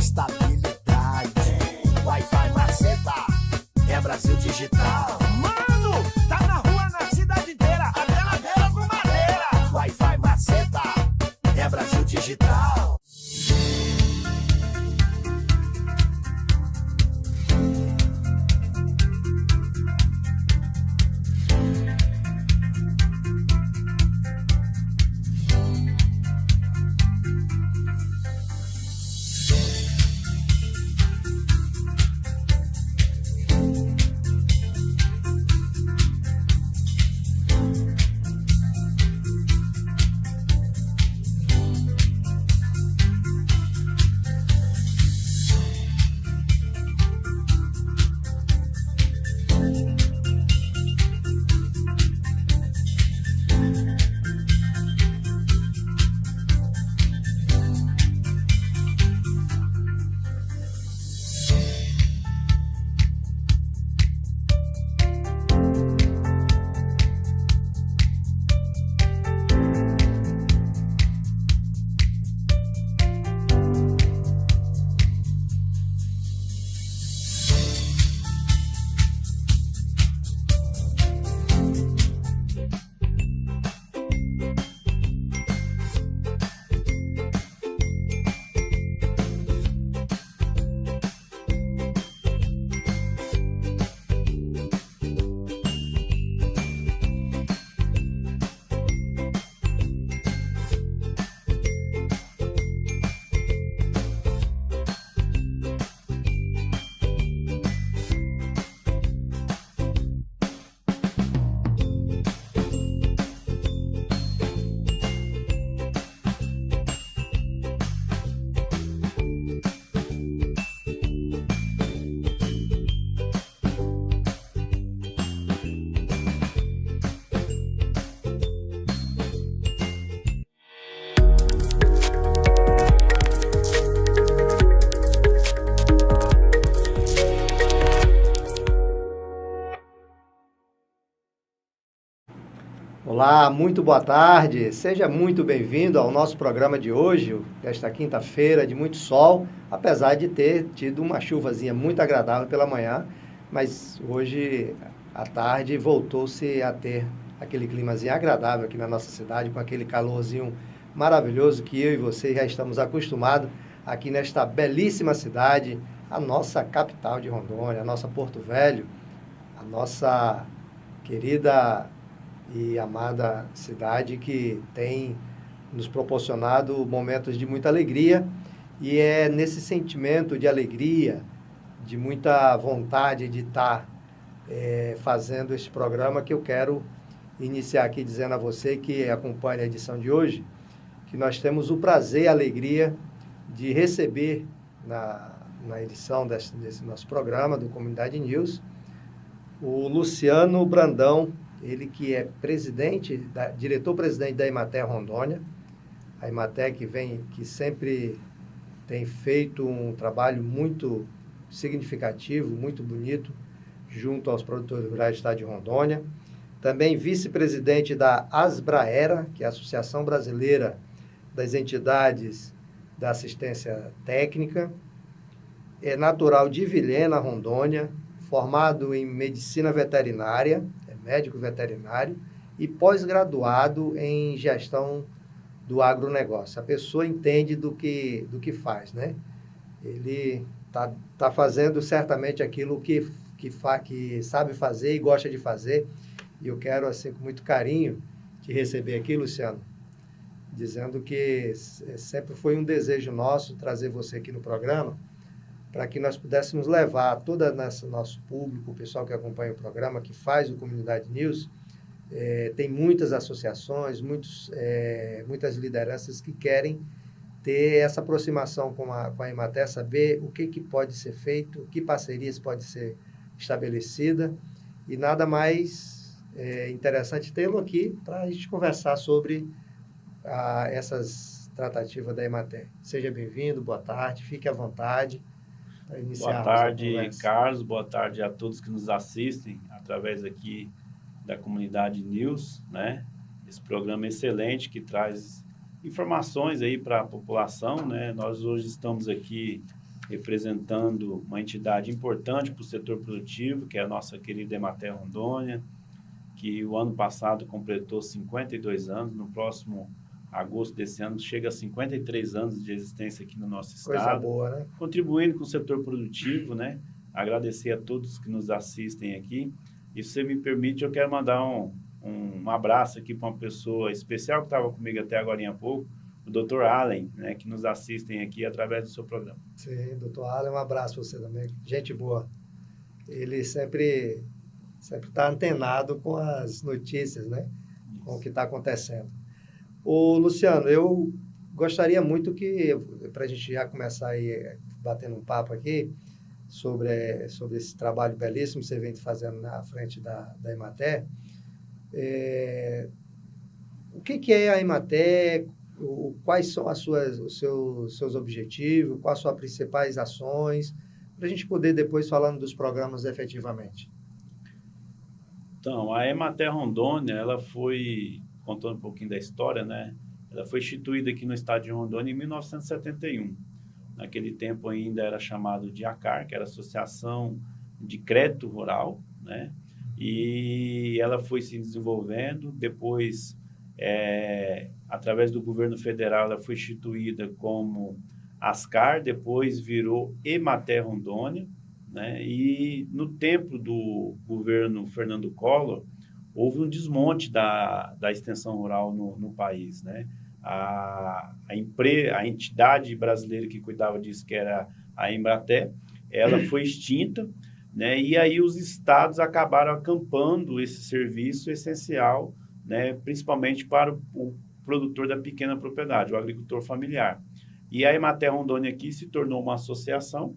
estabilidade. Wi-Fi maceta, é Brasil Digital. Mano, tá na rua, na cidade inteira, até na beira do Madeira. Wi-Fi maceta, é Brasil Digital. Olá, muito boa tarde, seja muito bem-vindo ao nosso programa de hoje, desta quinta-feira de muito sol, apesar de ter tido uma chuvazinha muito agradável pela manhã, mas hoje à tarde voltou-se a ter aquele climazinho agradável aqui na nossa cidade, com aquele calorzinho maravilhoso que eu e você já estamos acostumados aqui nesta belíssima cidade, a nossa capital de Rondônia, a nossa Porto Velho, a nossa querida e amada cidade que tem nos proporcionado momentos de muita alegria, e é nesse sentimento de alegria, de muita vontade de estar fazendo este programa que eu quero iniciar aqui dizendo a você que acompanha a edição de hoje, que nós temos o prazer e a alegria de receber na edição desse nosso programa do Comunidade News, o Luciano Brandão, ele que é diretor-presidente da Emater Rondônia, a Emater que sempre tem feito um trabalho muito significativo, muito bonito, junto aos produtores rurais do estado de Rondônia. Também vice-presidente da Asbraera, que é a Associação Brasileira das Entidades da Assistência Técnica. É natural de Vilhena, Rondônia, formado em medicina veterinária, médico veterinário e pós-graduado em gestão do agronegócio. A pessoa entende do que faz, né? Ele tá fazendo certamente aquilo que sabe fazer e gosta de fazer. E eu quero, assim, com muito carinho, te receber aqui, Luciano, dizendo que sempre foi um desejo nosso trazer você aqui no programa, para que nós pudéssemos levar todo nosso público, o pessoal que acompanha o programa, que faz o Comunidade News. Tem muitas associações, muitas lideranças que querem ter essa aproximação com a Emater, saber o que pode ser feito, que parcerias pode ser estabelecida, e nada mais interessante tê-lo aqui para a gente conversar sobre essas tratativas da Emater. Seja bem-vindo, boa tarde, fique à vontade. Boa tarde, Carlos. Boa tarde a todos que nos assistem através aqui da Comunidade News, né? Esse programa excelente que traz informações aí para a população, né? Nós hoje estamos aqui representando uma entidade importante para o setor produtivo, que é a nossa querida Emater Rondônia, que o ano passado completou 52 anos, no próximo agosto desse ano chega a 53 anos de existência aqui no nosso estado. Coisa boa, né? Contribuindo com o setor produtivo, né? Agradecer a todos que nos assistem aqui. E se você me permite, eu quero mandar um abraço aqui para uma pessoa especial que estava comigo até agora há pouco, o Dr. Allen, né? Que nos assistem aqui através do seu programa. Sim, Dr. Allen, um abraço para você também. Gente boa. Ele sempre está antenado com as notícias, né? Com o que está acontecendo. Ô, Luciano, eu gostaria muito que, para a gente já começar aí batendo um papo aqui, sobre esse trabalho belíssimo que você vem fazendo na frente da Emater, o que é a Emater, quais são os seus objetivos, quais são as principais ações, para a gente poder depois falando dos programas efetivamente. Então, a Emater Rondônia, ela foi, contando um pouquinho da história, né? Ela foi instituída aqui no estado de Rondônia em 1971. Naquele tempo ainda era chamado de ACAR, que era Associação de Crédito Rural, né? E ela foi se desenvolvendo, depois, através do governo federal, ela foi instituída como ASCAR, depois virou Emater Rondônia, né? E no tempo do governo Fernando Collor, houve um desmonte da extensão rural no país, né? A entidade brasileira que cuidava disso, que era a Embrater, ela foi extinta, né? E aí os estados acabaram acampando esse serviço essencial, né? Principalmente para o produtor da pequena propriedade, o agricultor familiar. E a Emater Rondônia aqui se tornou uma associação.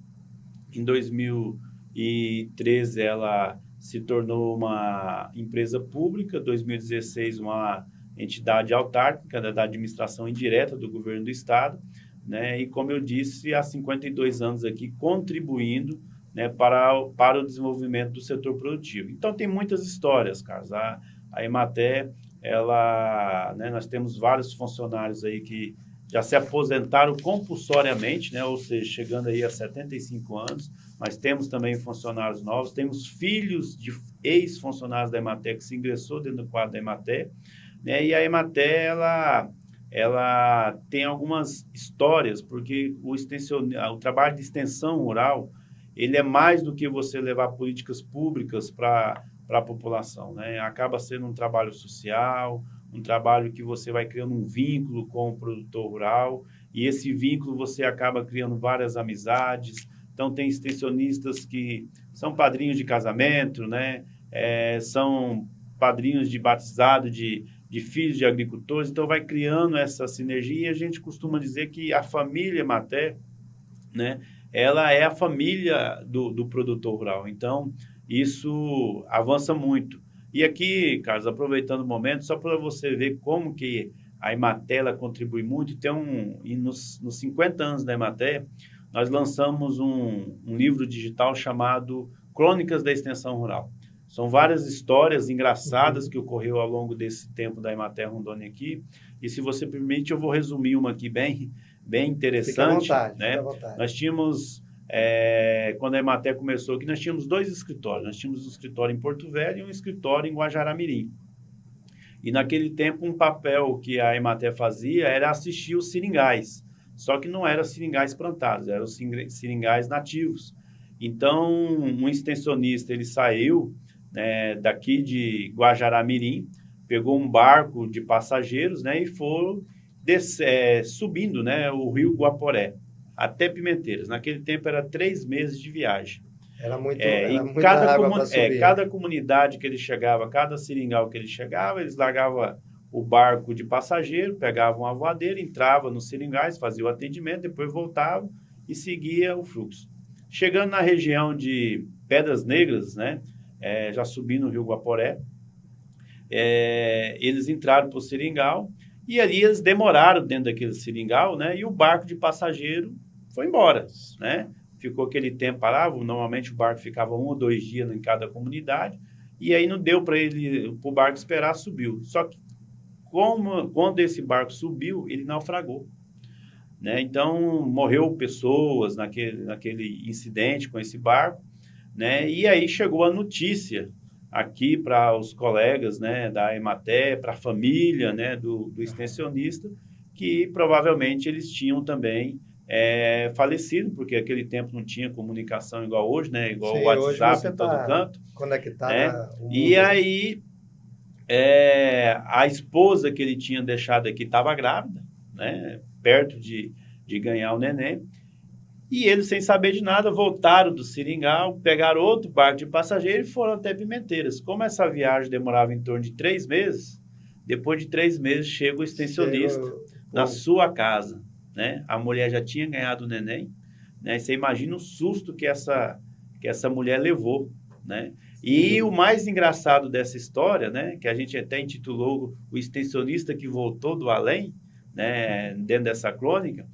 Em 2013, ela se tornou uma empresa pública, 2016, uma entidade autárquica da administração indireta do governo do estado, né? E como eu disse, há 52 anos aqui contribuindo, né, para o desenvolvimento do setor produtivo. Então tem muitas histórias, Carlos. A Emater, ela, né, nós temos vários funcionários aí que já se aposentaram compulsoriamente, né, ou seja, chegando aí a 75 anos, mas temos também funcionários novos, temos filhos de ex-funcionários da Emater que se ingressou dentro do quadro da Emater, né? E a Emater, ela tem algumas histórias, porque o trabalho de extensão rural, ele é mais do que você levar políticas públicas para a população, né? Acaba sendo um trabalho social, um trabalho que você vai criando um vínculo com o produtor rural, e esse vínculo você acaba criando várias amizades. Então, tem extensionistas que são padrinhos de casamento, né? São padrinhos de batizado de filhos de agricultores, então vai criando essa sinergia, e a gente costuma dizer que a família Emater, né, ela é a família do produtor rural, então isso avança muito. E aqui, Carlos, aproveitando o momento, só para você ver como que a Emater ela contribui muito, e nos 50 anos da Emater, nós lançamos um livro digital chamado Crônicas da Extensão Rural. São várias histórias engraçadas que ocorreu ao longo desse tempo da Emater Rondônia aqui. E se você permite, eu vou resumir uma aqui bem interessante. Fica à vontade, né? fica à vontade. Nós tínhamos, quando a Emater começou aqui, nós tínhamos 2 escritórios. Nós tínhamos um escritório em Porto Velho e um escritório em Guajará-Mirim. E naquele tempo, um papel que a Emater fazia era assistir os seringais. Só que não eram seringais plantados, eram os seringais nativos. Então, um extensionista, ele saiu daqui de Guajará-Mirim, pegou um barco de passageiros, né, e foram subindo, né, o rio Guaporé até Pimenteiras. Naquele tempo era 3 meses de viagem. Era muita cada água para subir. Cada comunidade que ele chegava, cada seringal que ele chegava, eles largavam o barco de passageiro, pegavam a voadeira, entrava nos seringais, fazia o atendimento, depois voltavam e seguia o fluxo. Chegando na região de Pedras Negras, né, já subindo o rio Guaporé, eles entraram para o seringal e ali eles demoraram dentro daquele seringal, né, e o barco de passageiro foi embora, né? Ficou aquele tempo parado, normalmente o barco ficava 1 ou 2 dias em cada comunidade, e aí não deu para o barco esperar, subiu. Só que quando esse barco subiu, ele naufragou. né? Então, morreu pessoas naquele incidente com esse barco, né? E aí chegou a notícia aqui para os colegas, né, da Emater, para a família, né, do extensionista, que provavelmente eles tinham também falecido, porque aquele tempo não tinha comunicação igual hoje, né, igual o WhatsApp em todo canto. Conectado, né? E aí a esposa que ele tinha deixado aqui estava grávida, né, perto de ganhar o neném. E eles, sem saber de nada, voltaram do Seringal, pegaram outro barco de passageiro e foram até Pimenteiras. Como essa viagem demorava em torno de 3 meses, depois de 3 meses chega o extensionista na sua casa, né? A mulher já tinha ganhado o neném, né? Você imagina o susto que essa mulher levou, né? E o mais engraçado dessa história, né, que a gente até intitulou o extensionista que voltou do além, né, dentro dessa crônica,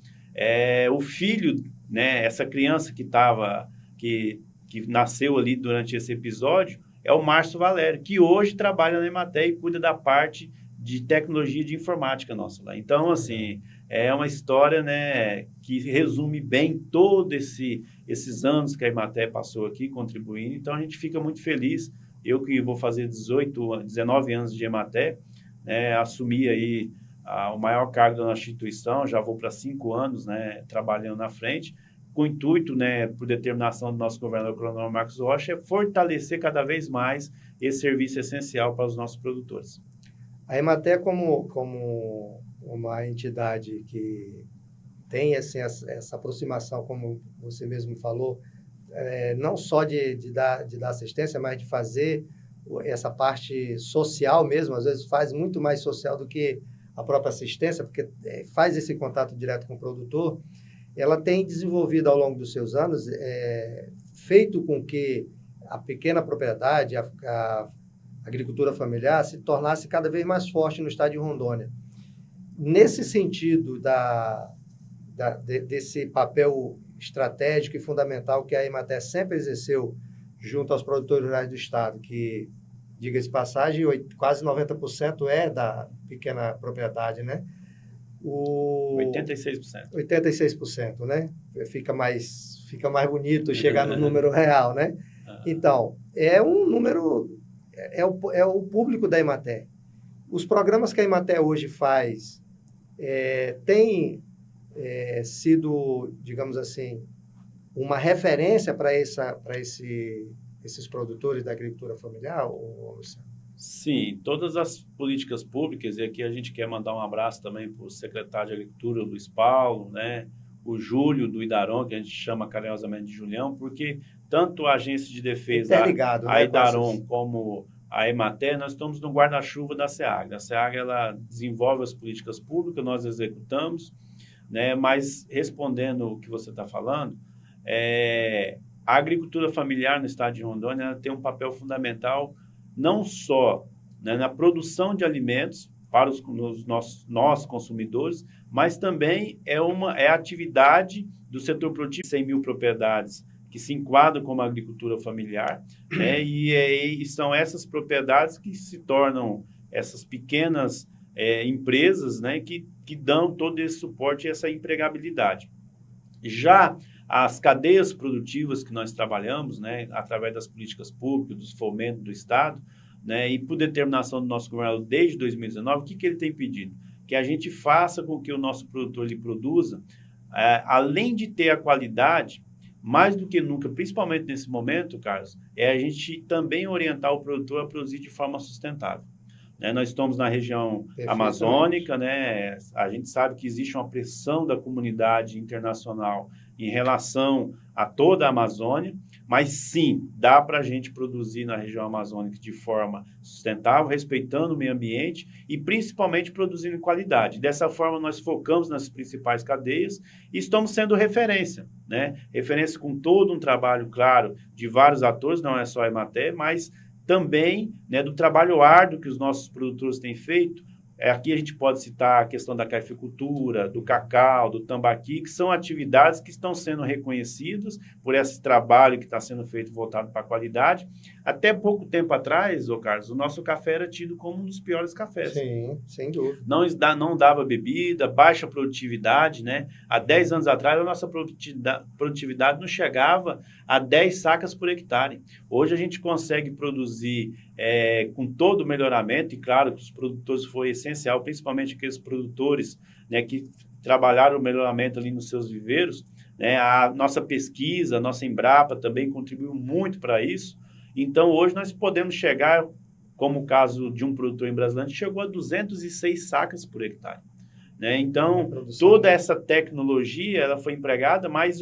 o filho, né, essa criança que nasceu ali durante esse episódio, é o Márcio Valério, que hoje trabalha na Emater e cuida da parte de tecnologia de informática nossa lá. Então, assim, é uma história, né, que resume bem todos esses anos que a Emater passou aqui contribuindo. Então, a gente fica muito feliz. Eu que vou fazer 19 anos de Emater, né, assumi aí o maior cargo da nossa instituição, já vou para 5 anos, né, trabalhando na frente, com o intuito, né, por determinação do nosso governador Coronel Marcos Rocha, é fortalecer cada vez mais esse serviço essencial para os nossos produtores. A Emater, como uma entidade que tem assim, essa aproximação, como você mesmo falou, não só de dar assistência, mas de fazer essa parte social mesmo, às vezes faz muito mais social do que a própria assistência, porque faz esse contato direto com o produtor. Ela tem desenvolvido ao longo dos seus anos, feito com que a pequena propriedade, a agricultura familiar, se tornasse cada vez mais forte no estado de Rondônia. Nesse sentido desse papel estratégico e fundamental que a Emater sempre exerceu junto aos produtores rurais do estado, que, diga-se de passagem, quase 90% é da pequena propriedade, né? 86%. 86%, né? Fica mais bonito chegar no número real, né? Então, é um número, é o público da Emater. Os programas que a Emater hoje faz têm sido, digamos assim, uma referência para esses produtores da agricultura familiar, Luciano? Sim, todas as políticas públicas, e aqui a gente quer mandar um abraço também para o secretário de Agricultura, Luiz Paulo, né? O Júlio do Idaron, que a gente chama carinhosamente de Julião, porque tanto a Agência de Defesa, a Idaron, como a Emater, nós estamos no guarda-chuva da SEAGRA. A SEAGRA, ela desenvolve as políticas públicas, nós executamos, né? Mas respondendo o que você está falando, a agricultura familiar no estado de Rondônia ela tem um papel fundamental não só, né, na produção de alimentos para nós consumidores, mas também é a atividade do setor produtivo, 100 mil propriedades que se enquadram como agricultura familiar, né, e são essas propriedades que se tornam essas pequenas empresas, né, que dão todo esse suporte e essa empregabilidade. Já as cadeias produtivas que nós trabalhamos, né, através das políticas públicas, dos fomentos do Estado, né, e por determinação do nosso governador desde 2019, o que ele tem pedido? Que a gente faça com que o nosso produtor ele produza, além de ter a qualidade, mais do que nunca, principalmente nesse momento, Carlos, a gente também orientar o produtor a produzir de forma sustentável. Né, nós estamos na região amazônica, né, a gente sabe que existe uma pressão da comunidade internacional em relação a toda a Amazônia, mas sim, dá para a gente produzir na região amazônica de forma sustentável, respeitando o meio ambiente e principalmente produzindo qualidade. Dessa forma, nós focamos nas principais cadeias e estamos sendo referência, né? Referência com todo um trabalho, claro, de vários atores, não é só a Emater, mas também, né, do trabalho árduo que os nossos produtores têm feito Aqui a gente pode citar a questão da cafeicultura, do cacau, do tambaqui, que são atividades que estão sendo reconhecidas por esse trabalho que está sendo feito voltado para a qualidade. Até pouco tempo atrás, ô Carlos, o nosso café era tido como um dos piores cafés. Sim, sem dúvida. Não dava bebida, baixa produtividade, né? Há 10 anos atrás, a nossa produtividade não chegava a 10 sacas por hectare. Hoje a gente consegue produzir com todo o melhoramento, e claro que os produtores foi essencial, principalmente aqueles produtores, né, que trabalharam o melhoramento ali nos seus viveiros, né? A nossa pesquisa, a nossa Embrapa também contribuiu muito para isso. Então, hoje nós podemos chegar, como o caso de um produtor em Brasilândia, chegou a 206 sacas por hectare, né? Então, toda essa tecnologia ela foi empregada, mas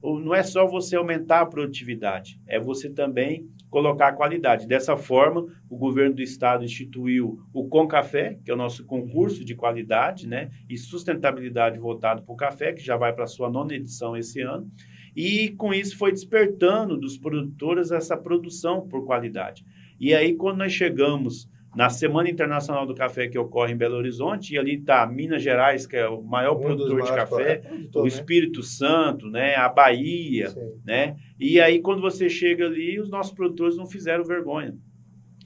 não é só você aumentar a produtividade, é você também colocar a qualidade. Dessa forma, o governo do estado instituiu o Concafé, que é o nosso concurso de qualidade, né, e sustentabilidade voltado para o café, que já vai para a sua 9ª edição esse ano, e com isso foi despertando dos produtores essa produção por qualidade. E aí, quando nós chegamos na Semana Internacional do Café, que ocorre em Belo Horizonte, e ali está Minas Gerais, que é o maior produtor de café, o Espírito Santo, né, a Bahia, né? E aí, quando você chega ali, os nossos produtores não fizeram vergonha.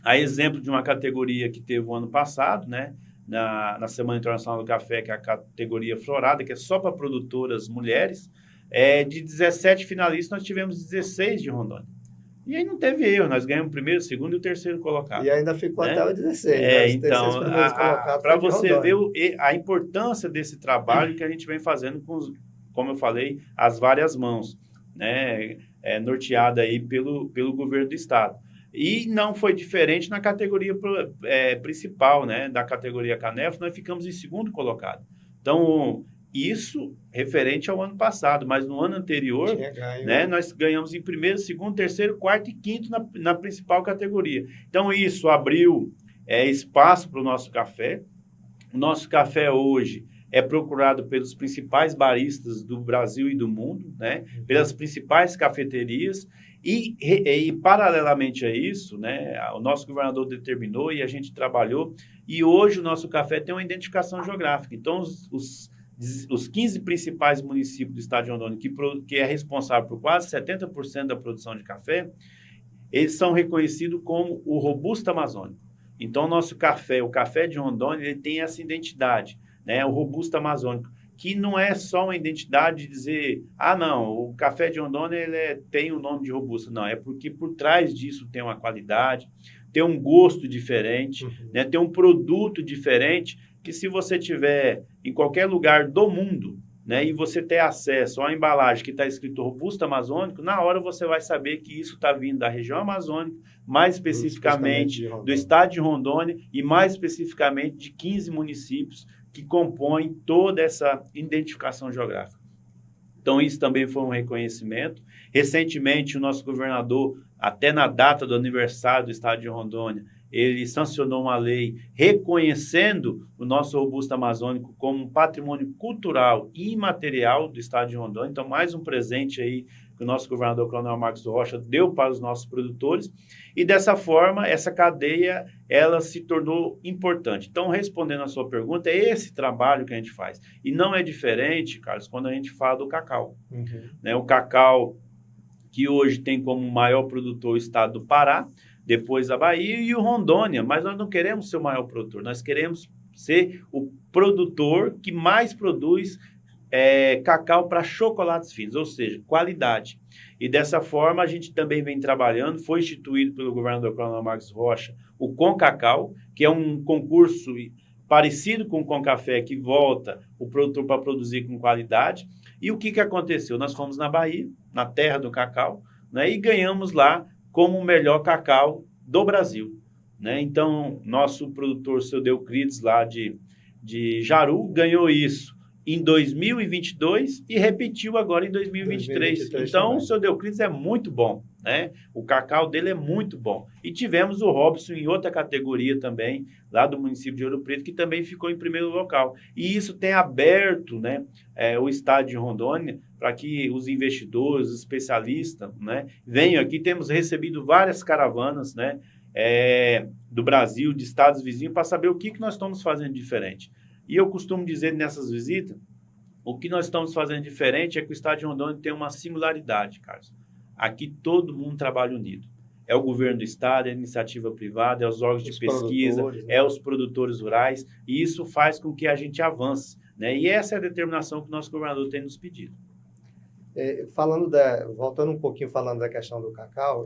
A exemplo de uma categoria que teve o ano passado, né, na Semana Internacional do Café, que é a categoria Florada, que é só para produtoras mulheres, de 17 finalistas, nós tivemos 16 de Rondônia. E aí não teve erro, nós ganhamos o primeiro, o segundo e o terceiro colocado. E ainda ficou, né, até o 16. Então, para você ver a importância desse trabalho que a gente vem fazendo com, como eu falei, as várias mãos, né, norteada aí pelo governo do estado. E não foi diferente na categoria principal, né, da categoria Canef, nós ficamos em segundo colocado. Então, isso referente ao ano passado, mas no ano anterior, né, nós ganhamos em primeiro, segundo, terceiro, quarto e quinto na principal categoria. Então, isso abriu espaço para o nosso café. O nosso café hoje é procurado pelos principais baristas do Brasil e do mundo, né, pelas principais cafeterias. E paralelamente a isso, né, o nosso governador determinou e a gente trabalhou, e hoje o nosso café tem uma identificação geográfica. Então, os 15 principais municípios do estado de Rondônia, que é responsável por quase 70% da produção de café, eles são reconhecidos como o Robusta Amazônico. Então, o nosso café, o café de Rondônia, ele tem essa identidade, né, o Robusta Amazônico, que não é só uma identidade de dizer, não, o café de Rondônia ele tem o nome de Robusta. Não, é porque por trás disso tem uma qualidade, tem um gosto diferente, né, tem um produto diferente, que se você tiver em qualquer lugar do mundo, né, e você ter acesso à embalagem que está escrito Robusta Amazônico, na hora você vai saber que isso está vindo da região amazônica, mais especificamente do estado de Rondônia e mais especificamente de 15 municípios que compõem toda essa identificação geográfica. Então, isso também foi um reconhecimento. Recentemente, o nosso governador, até na data do aniversário do estado de Rondônia, ele sancionou uma lei reconhecendo o nosso Robusta Amazônico como um patrimônio cultural e imaterial do estado de Rondônia. Então, mais um presente aí que o nosso governador Coronel Marcos Rocha deu para os nossos produtores. E dessa forma, essa cadeia, ela se tornou importante. Então, respondendo a sua pergunta, é esse trabalho que a gente faz. E não é diferente, Carlos, quando a gente fala do cacau. Né? O cacau, que hoje tem como maior produtor o estado do Pará, depois a Bahia e o Rondônia, mas nós não queremos ser o maior produtor, nós queremos ser o produtor que mais produz cacau para chocolates finos, ou seja, qualidade. E dessa forma a gente também vem trabalhando, foi instituído pelo governador Coronel Marcos Rocha o Concacau, que é um concurso parecido com o Concafé, que volta o produtor para produzir com qualidade. E o que aconteceu? Nós fomos na Bahia, na terra do cacau, né, e ganhamos lá como o melhor cacau do Brasil, né? Então, nosso produtor, seu Deucrides, lá de Jaru, ganhou isso em 2022 e repetiu agora em 2023. Então, também. O seu Deucrides é muito bom, né? O cacau dele é muito bom. E tivemos o Robson em outra categoria também, lá do município de Ouro Preto, que também ficou em primeiro local. E isso tem aberto, né, o estado de Rondônia para que os investidores, os especialistas, né, venham aqui. Temos recebido várias caravanas, né, do Brasil, de estados vizinhos, para saber o que nós estamos fazendo diferente. E eu costumo dizer nessas visitas, o que nós estamos fazendo diferente é que o estado de Rondônia tem uma singularidade, Carlos. Aqui todo mundo trabalha unido. É o governo do estado, é a iniciativa privada, é os órgãos de pesquisa, é os produtores rurais, e isso faz com que a gente avance, né? E essa é a determinação que o nosso governador tem nos pedido. Voltando um pouquinho falando da questão do cacau,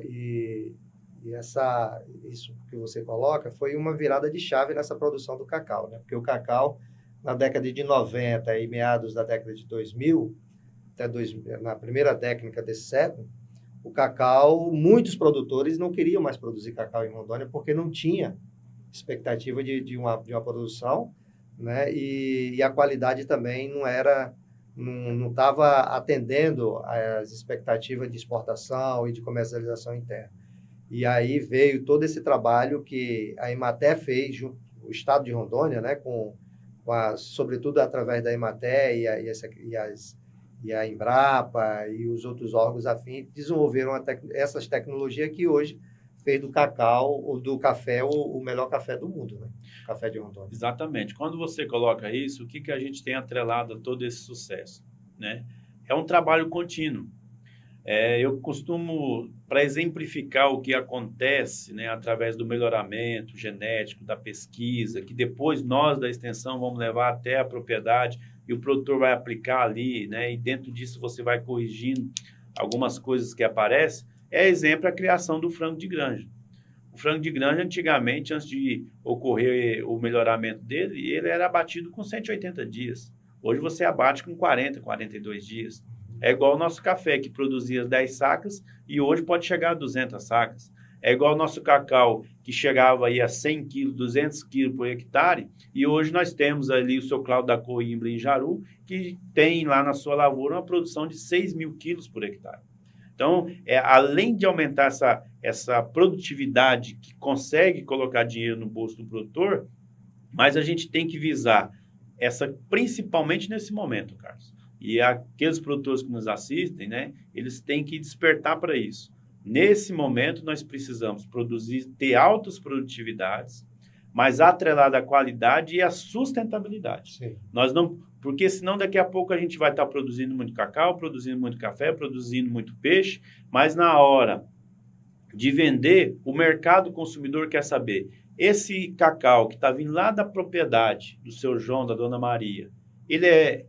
isso que você coloca foi uma virada de chave nessa produção do cacau, né? Porque o cacau, na década de 90 e meados da década de 2000, na primeira década desse século, o cacau, muitos produtores não queriam mais produzir cacau em Rondônia porque não tinha expectativa de uma produção, né? E a qualidade também não estava atendendo às expectativas de exportação e de comercialização interna. E aí veio todo esse trabalho que a Emater fez, o estado de Rondônia, né? Sobretudo através da Emater e a Embrapa e os outros órgãos afins, desenvolveram essas tecnologias que hoje fez do cacau ou do café o melhor café do mundo, né? O café de Rondônia. Exatamente. Quando você coloca isso, o que a gente tem atrelado a todo esse sucesso, né? É um trabalho contínuo. Eu costumo, para exemplificar o que acontece, né, através do melhoramento genético, da pesquisa, que depois nós da extensão vamos levar até a propriedade e o produtor vai aplicar ali, né, e dentro disso você vai corrigindo algumas coisas que aparecem, exemplo a criação do frango de granja. O frango de granja, antigamente, antes de ocorrer o melhoramento dele, ele era abatido com 180 dias. Hoje você abate com 40, 42 dias. É igual o nosso café, que produzia 10 sacas e hoje pode chegar a 200 sacas. É igual o nosso cacau, que chegava aí a 100 quilos, 200 quilos por hectare, e hoje nós temos ali o seu Cláudio da Coimbra em Jaru, que tem lá na sua lavoura uma produção de 6 mil quilos por hectare. Então, além de aumentar essa produtividade que consegue colocar dinheiro no bolso do produtor, mas a gente tem que visar principalmente nesse momento, Carlos. E aqueles produtores que nos assistem, né, eles têm que despertar para isso. Nesse momento, nós precisamos ter altas produtividades, mas atrelada à qualidade e à sustentabilidade. Sim. Porque senão daqui a pouco a gente vai estar produzindo muito cacau, produzindo muito café, produzindo muito peixe, mas na hora de vender, o mercado consumidor quer saber, esse cacau que está vindo lá da propriedade do seu João, da dona Maria, ele é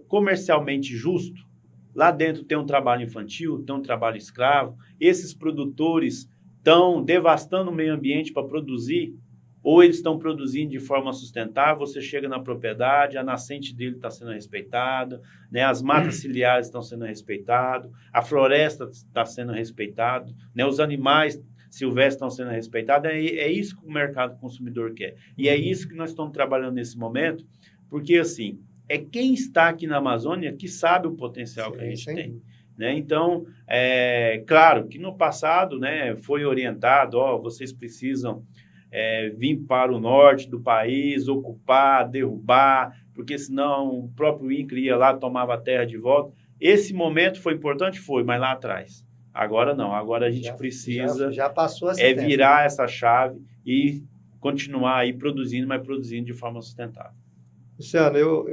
comercialmente justo? Lá dentro tem um trabalho infantil, tem um trabalho escravo, esses produtores estão devastando o meio ambiente para produzir, ou eles estão produzindo de forma sustentável, você chega na propriedade, a nascente dele está sendo respeitada, né, as matas ciliares estão sendo respeitadas, a floresta está sendo respeitada, né, os animais silvestres estão sendo respeitados, é isso que o mercado consumidor quer. E é isso que nós estamos trabalhando nesse momento, porque assim, é quem está aqui na Amazônia que sabe o potencial que a gente tem. Né? Então, claro que no passado, né, foi orientado, vocês precisam vir para o norte do país, ocupar, derrubar, porque senão o próprio INCRA ia lá, tomava a terra de volta. Esse momento foi importante? Foi, mas lá atrás. Agora não, agora a gente precisa já passou esse virar essa chave e continuar aí produzindo, mas produzindo de forma sustentável. Luciano,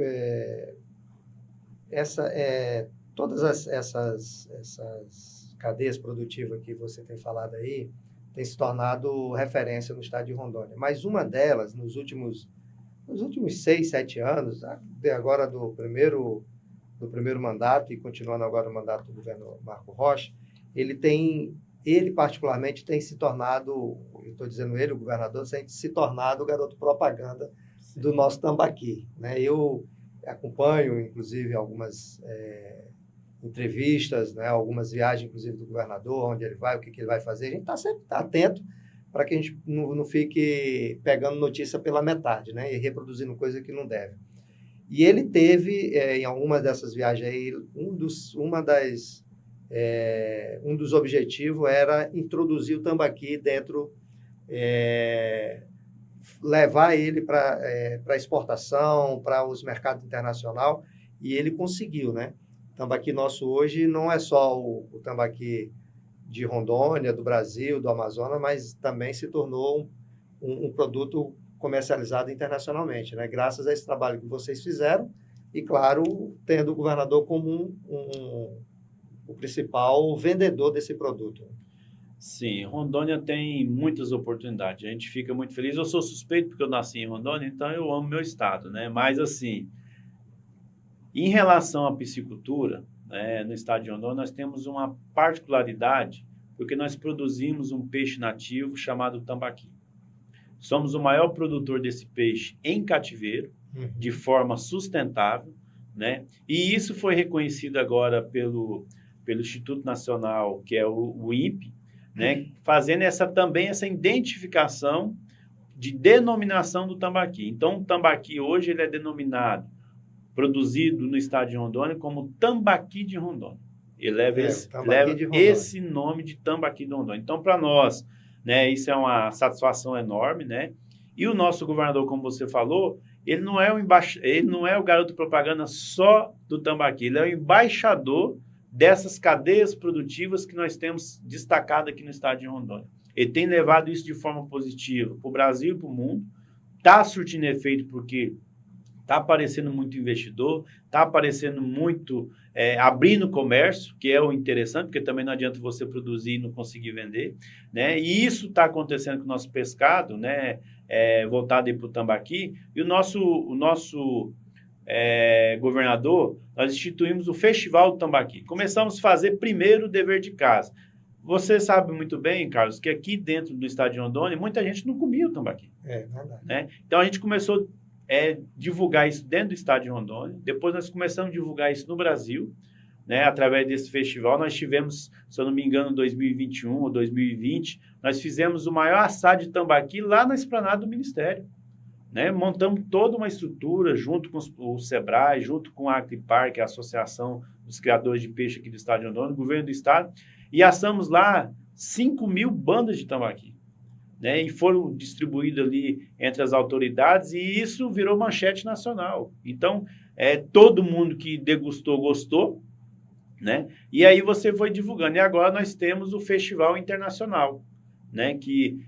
todas essas cadeias produtivas que você tem falado aí tem se tornado referência no estado de Rondônia. Mas uma delas, nos últimos 6, 7 anos, agora do primeiro mandato e continuando agora o mandato do governo Marco Rocha, ele particularmente tem se tornado, eu estou dizendo ele, o governador, tem se tornado o garoto propaganda do nosso tambaqui, né? Eu acompanho, inclusive, algumas entrevistas, né? Algumas viagens, inclusive, do governador, onde ele vai, o que ele vai fazer. A gente está sempre atento para que a gente não fique pegando notícia pela metade, né? E reproduzindo coisa que não deve. E ele teve, em algumas dessas viagens aí, um dos objetivos era introduzir o tambaqui dentro, levar ele para exportação, para os mercados internacionais, e ele conseguiu, né? O tambaqui nosso hoje não é só o tambaqui de Rondônia, do Brasil, do Amazonas, mas também se tornou um produto comercializado internacionalmente, né? Graças a esse trabalho que vocês fizeram e, claro, tendo o governador como o principal vendedor desse produto. Sim, Rondônia tem muitas oportunidades. A gente fica muito feliz. Eu sou suspeito porque eu nasci em Rondônia, então eu amo meu estado, né? Mas, assim, em relação à piscicultura, né, no estado de Rondônia, nós temos uma particularidade, porque nós produzimos um peixe nativo chamado tambaqui. Somos o maior produtor desse peixe em cativeiro, de forma sustentável, né? E isso foi reconhecido agora pelo Instituto Nacional, que é o INPE, né? Fazendo também essa identificação de denominação do tambaqui. Então, o tambaqui hoje ele é denominado, produzido no estado de Rondônia, como tambaqui de Rondônia. Ele leva esse nome de tambaqui de Rondônia. Então, para nós, né, isso é uma satisfação enorme, né? E o nosso governador, como você falou, ele não é o garoto propaganda só do tambaqui, ele é o embaixador dessas cadeias produtivas que nós temos destacado aqui no estado de Rondônia. Ele tem levado isso de forma positiva para o Brasil e para o mundo, está surtindo efeito porque está aparecendo muito investidor, está aparecendo muito abrindo comércio, que é o interessante, porque também não adianta você produzir e não conseguir vender, né? E isso está acontecendo com o nosso pescado, né? Voltado para o tambaqui, e o nosso governador, nós instituímos o Festival do Tambaqui. Começamos a fazer primeiro o dever de casa. Você sabe muito bem, Carlos, que aqui dentro do estado de Rondônia, muita gente não comia o tambaqui. É verdade. Né? Então, a gente começou divulgar isso dentro do estado de Rondônia. Depois nós começamos a divulgar isso no Brasil, né? Através desse festival. Nós tivemos, se eu não me engano, 2021 ou 2020, nós fizemos o maior assado de tambaqui lá na esplanada do Ministério, né? Montamos toda uma estrutura junto com o SEBRAE, junto com a Agripar, que é a Associação dos Criadores de Peixe aqui do estado de Rondônia, o governo do estado, e assamos lá 5.000 bandas de tambaqui, né? E foram distribuídos ali entre as autoridades, e isso virou manchete nacional. Então, todo mundo que degustou, gostou, né? E aí você foi divulgando. E agora nós temos o Festival Internacional, né? Que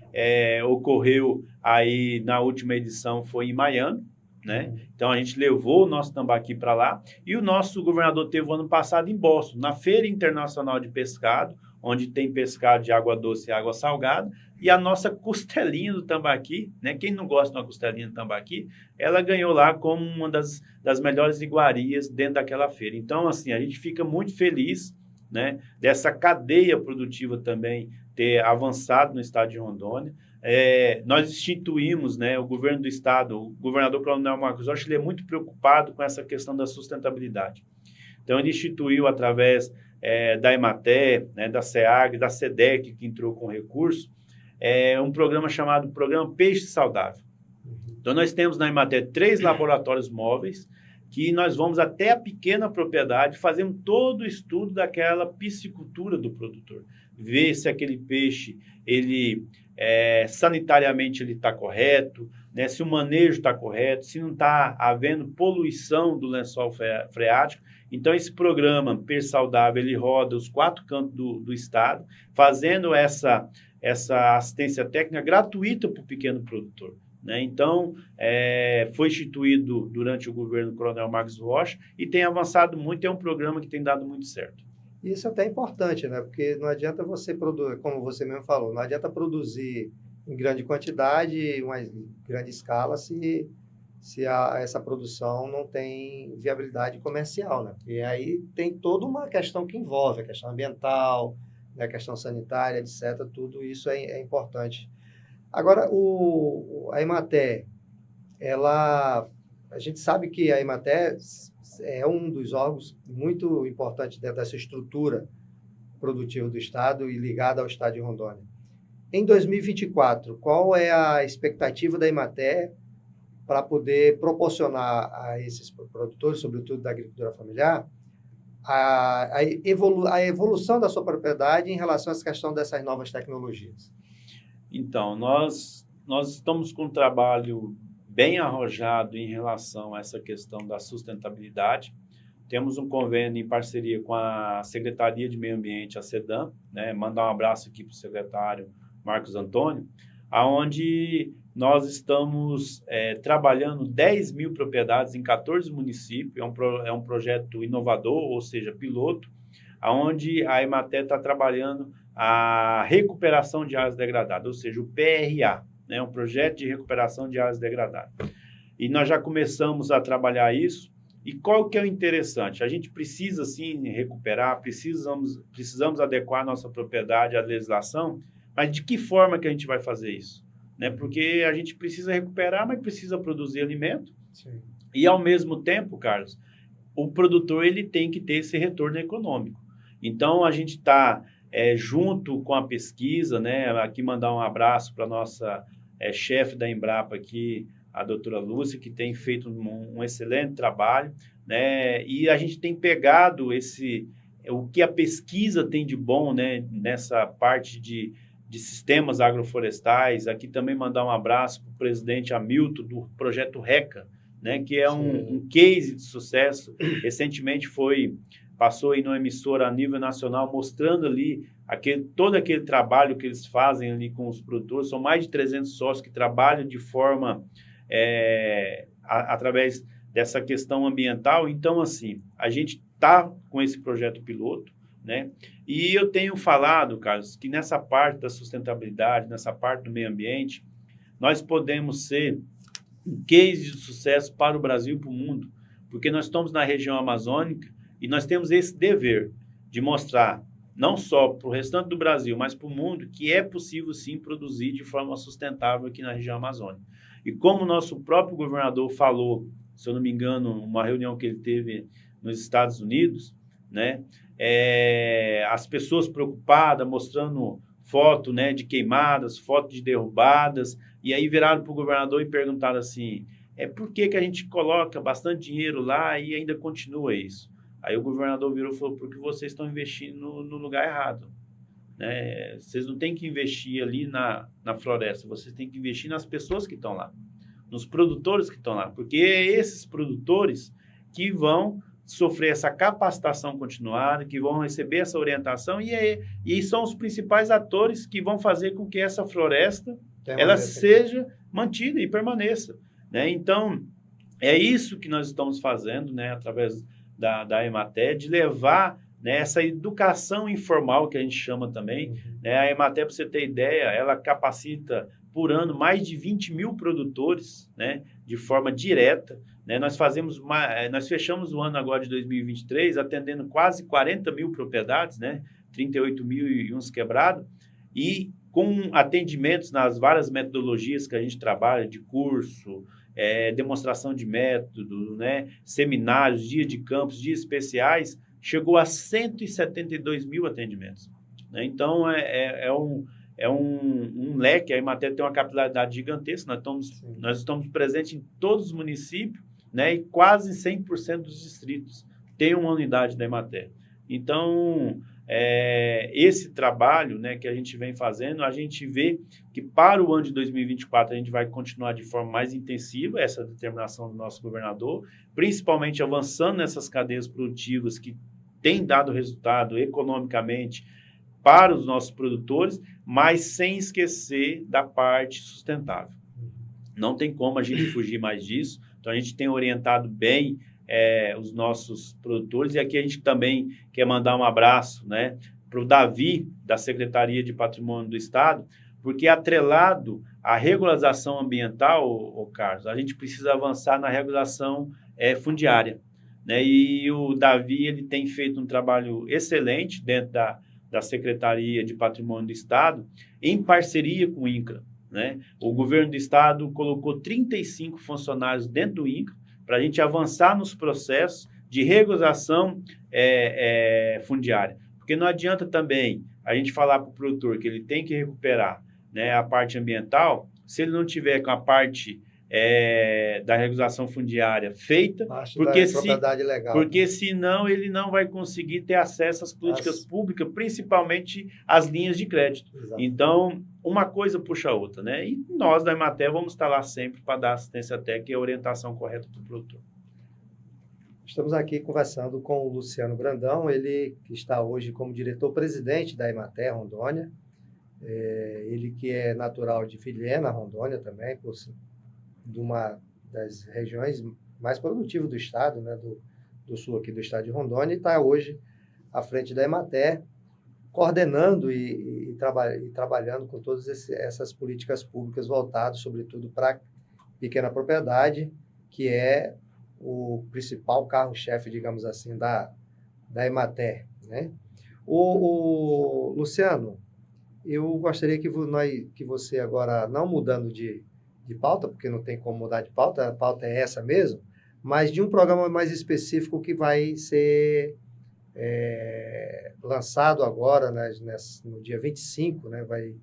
ocorreu aí na última edição, foi em Miami, né? Então, a gente levou o nosso tambaqui para lá, e o nosso governador teve o ano passado em Boston, na Feira Internacional de Pescado, onde tem pescado de água doce e água salgada, e a nossa costelinha do tambaqui, né? Quem não gosta de uma costelinha do tambaqui, ela ganhou lá como uma das melhores iguarias dentro daquela feira. Então, assim, a gente fica muito feliz, né, dessa cadeia produtiva também ter avançado no estado de Rondônia. Nós instituímos, né, o governo do estado, o governador Coronel Marcos Rocha, ele é muito preocupado com essa questão da sustentabilidade. Então, ele instituiu através da EMATER, né, da SEAG, da SEDEC, que entrou com recurso, um programa chamado Programa Peixe Saudável. Então, nós temos na EMATER 3 laboratórios móveis, que nós vamos até a pequena propriedade, fazemos todo o estudo daquela piscicultura do produtor, ver se aquele peixe, ele sanitariamente ele está correto, né, se o manejo está correto, se não está havendo poluição do lençol freático. Então, esse programa Peixe Saudável, ele roda os 4 cantos do estado, fazendo essa assistência técnica gratuita para o pequeno produtor, né? Então, foi instituído durante o governo do Coronel Marcos Rocha e tem avançado muito, é um programa que tem dado muito certo. Isso é até importante, né? Porque não adianta você produzir, como você mesmo falou, não adianta produzir em grande quantidade, em uma grande escala, se essa produção não tem viabilidade comercial, né? E aí tem toda uma questão que envolve a questão ambiental, né? A questão sanitária, etc. Tudo isso é importante. Agora, a EMATER, a gente sabe que a EMATER é um dos órgãos muito importantes dentro dessa estrutura produtiva do Estado e ligada ao Estado de Rondônia. Em 2024, qual é a expectativa da EMATER para poder proporcionar a esses produtores, sobretudo da agricultura familiar, a evolução da sua propriedade em relação a essa questão dessas novas tecnologias? Então, nós estamos com um trabalho bem arrojado em relação a essa questão da sustentabilidade. temos um convênio em parceria com a Secretaria de Meio Ambiente, a SEDAM, né? Mandar um abraço aqui para o secretário Marcos Antônio, aonde nós estamos trabalhando 10 mil propriedades em 14 municípios, é um projeto inovador, ou seja, piloto, onde a Emater está trabalhando a recuperação de áreas degradadas, ou seja, o PRA, né, um projeto de recuperação de áreas degradadas. E nós já começamos a trabalhar isso. E qual que é o interessante? A gente precisa, sim, recuperar, precisamos adequar a nossa propriedade à legislação, mas de que forma que a gente vai fazer isso? Né? Porque a gente precisa recuperar, mas precisa produzir alimento. Sim. E, ao mesmo tempo, Carlos, o produtor ele tem que ter esse retorno econômico. Então, a gente está junto com a pesquisa, né? Aqui mandar um abraço para a nossa chefe da Embrapa aqui, a doutora Lúcia, que tem feito um excelente trabalho, né? E a gente tem pegado o que a pesquisa tem de bom, né? Nessa parte de sistemas agroflorestais. Aqui também mandar um abraço para o presidente Hamilton, do projeto RECA, né? Que é um case de sucesso. Recentemente passou aí numa emissora a nível nacional, mostrando ali todo aquele trabalho que eles fazem ali com os produtores. São mais de 300 sócios que trabalham de forma, através dessa questão ambiental. Então, assim, a gente está com esse projeto piloto, né? E eu tenho falado, Carlos, que nessa parte da sustentabilidade, nessa parte do meio ambiente, nós podemos ser um case de sucesso para o Brasil e para o mundo, porque nós estamos na região amazônica e nós temos esse dever de mostrar, não só para o restante do Brasil, mas para o mundo, que é possível, sim, produzir de forma sustentável aqui na região amazônica. E como o nosso próprio governador falou, se eu não me engano, uma reunião que ele teve nos Estados Unidos, né? As pessoas preocupadas, mostrando foto, né, de queimadas, foto de derrubadas, e aí viraram para o governador e perguntaram assim, por que a gente coloca bastante dinheiro lá e ainda continua isso? Aí o governador virou e falou, porque vocês estão investindo no lugar errado. Né? Vocês não têm que investir ali na floresta, vocês têm que investir nas pessoas que estão lá, nos produtores que estão lá, porque é esses produtores que vão sofrer essa capacitação continuada, que vão receber essa orientação e são os principais atores que vão fazer com que essa floresta ela seja mantida e permaneça. Né? Então, é isso que nós estamos fazendo, né, através da Emater, de levar, né, essa educação informal que a gente chama também. Né? A Emater, para você ter ideia, ela capacita por ano mais de 20 mil produtores, né, de forma direta. Né? Nós fechamos o ano agora de 2023 atendendo quase 40 mil propriedades, né? 38 mil e uns quebrados, e com atendimentos nas várias metodologias que a gente trabalha, de curso, demonstração de método, né? Seminários, dias de campos, dias especiais, chegou a 172 mil atendimentos. Né? Então, é um leque. A Emater tem uma capilaridade gigantesca, nós estamos presentes em todos os municípios, né? E quase 100% dos distritos tem uma unidade da Emater. Então, esse trabalho, né, que a gente vem fazendo, a gente vê que para o ano de 2024 a gente vai continuar de forma mais intensiva, essa determinação do nosso governador, principalmente avançando nessas cadeias produtivas que têm dado resultado economicamente para os nossos produtores, mas sem esquecer da parte sustentável. Não tem como a gente fugir mais disso. Então, a gente tem orientado bem os nossos produtores. E aqui a gente também quer mandar um abraço, né, para o Davi, da Secretaria de Patrimônio do Estado, porque atrelado à regularização ambiental, Carlos, a gente precisa avançar na regularização fundiária. Né? E o Davi ele tem feito um trabalho excelente dentro da Secretaria de Patrimônio do Estado, em parceria com o INCRA. Né? O governo do estado colocou 35 funcionários dentro do INCRA para a gente avançar nos processos de regularização fundiária. Porque não adianta também a gente falar para o produtor que ele tem que recuperar, né, a parte ambiental, se ele não tiver com a parte da regularização fundiária feita, porque senão ele não vai conseguir ter acesso às políticas públicas, principalmente às linhas de crédito. Exato. Então, uma coisa puxa a outra, né? E nós da Emater vamos estar lá sempre para dar assistência técnica e a orientação correta para o produtor. Estamos aqui conversando com o Luciano Brandão, ele que está hoje como diretor-presidente da Emater Rondônia, ele que é natural de Vilhena, Rondônia também, de uma das regiões mais produtivas do estado, né, do sul aqui do estado de Rondônia, e está hoje à frente da Emater, coordenando e trabalhando com todas essas políticas públicas voltadas, sobretudo, para a pequena propriedade, que é o principal carro-chefe, digamos assim, da Emater, né? O Luciano, eu gostaria que você agora, não mudando de pauta, porque não tem como mudar de pauta, a pauta é essa mesmo, mas de um programa mais específico que vai ser lançado agora, né, no dia 25, né, vai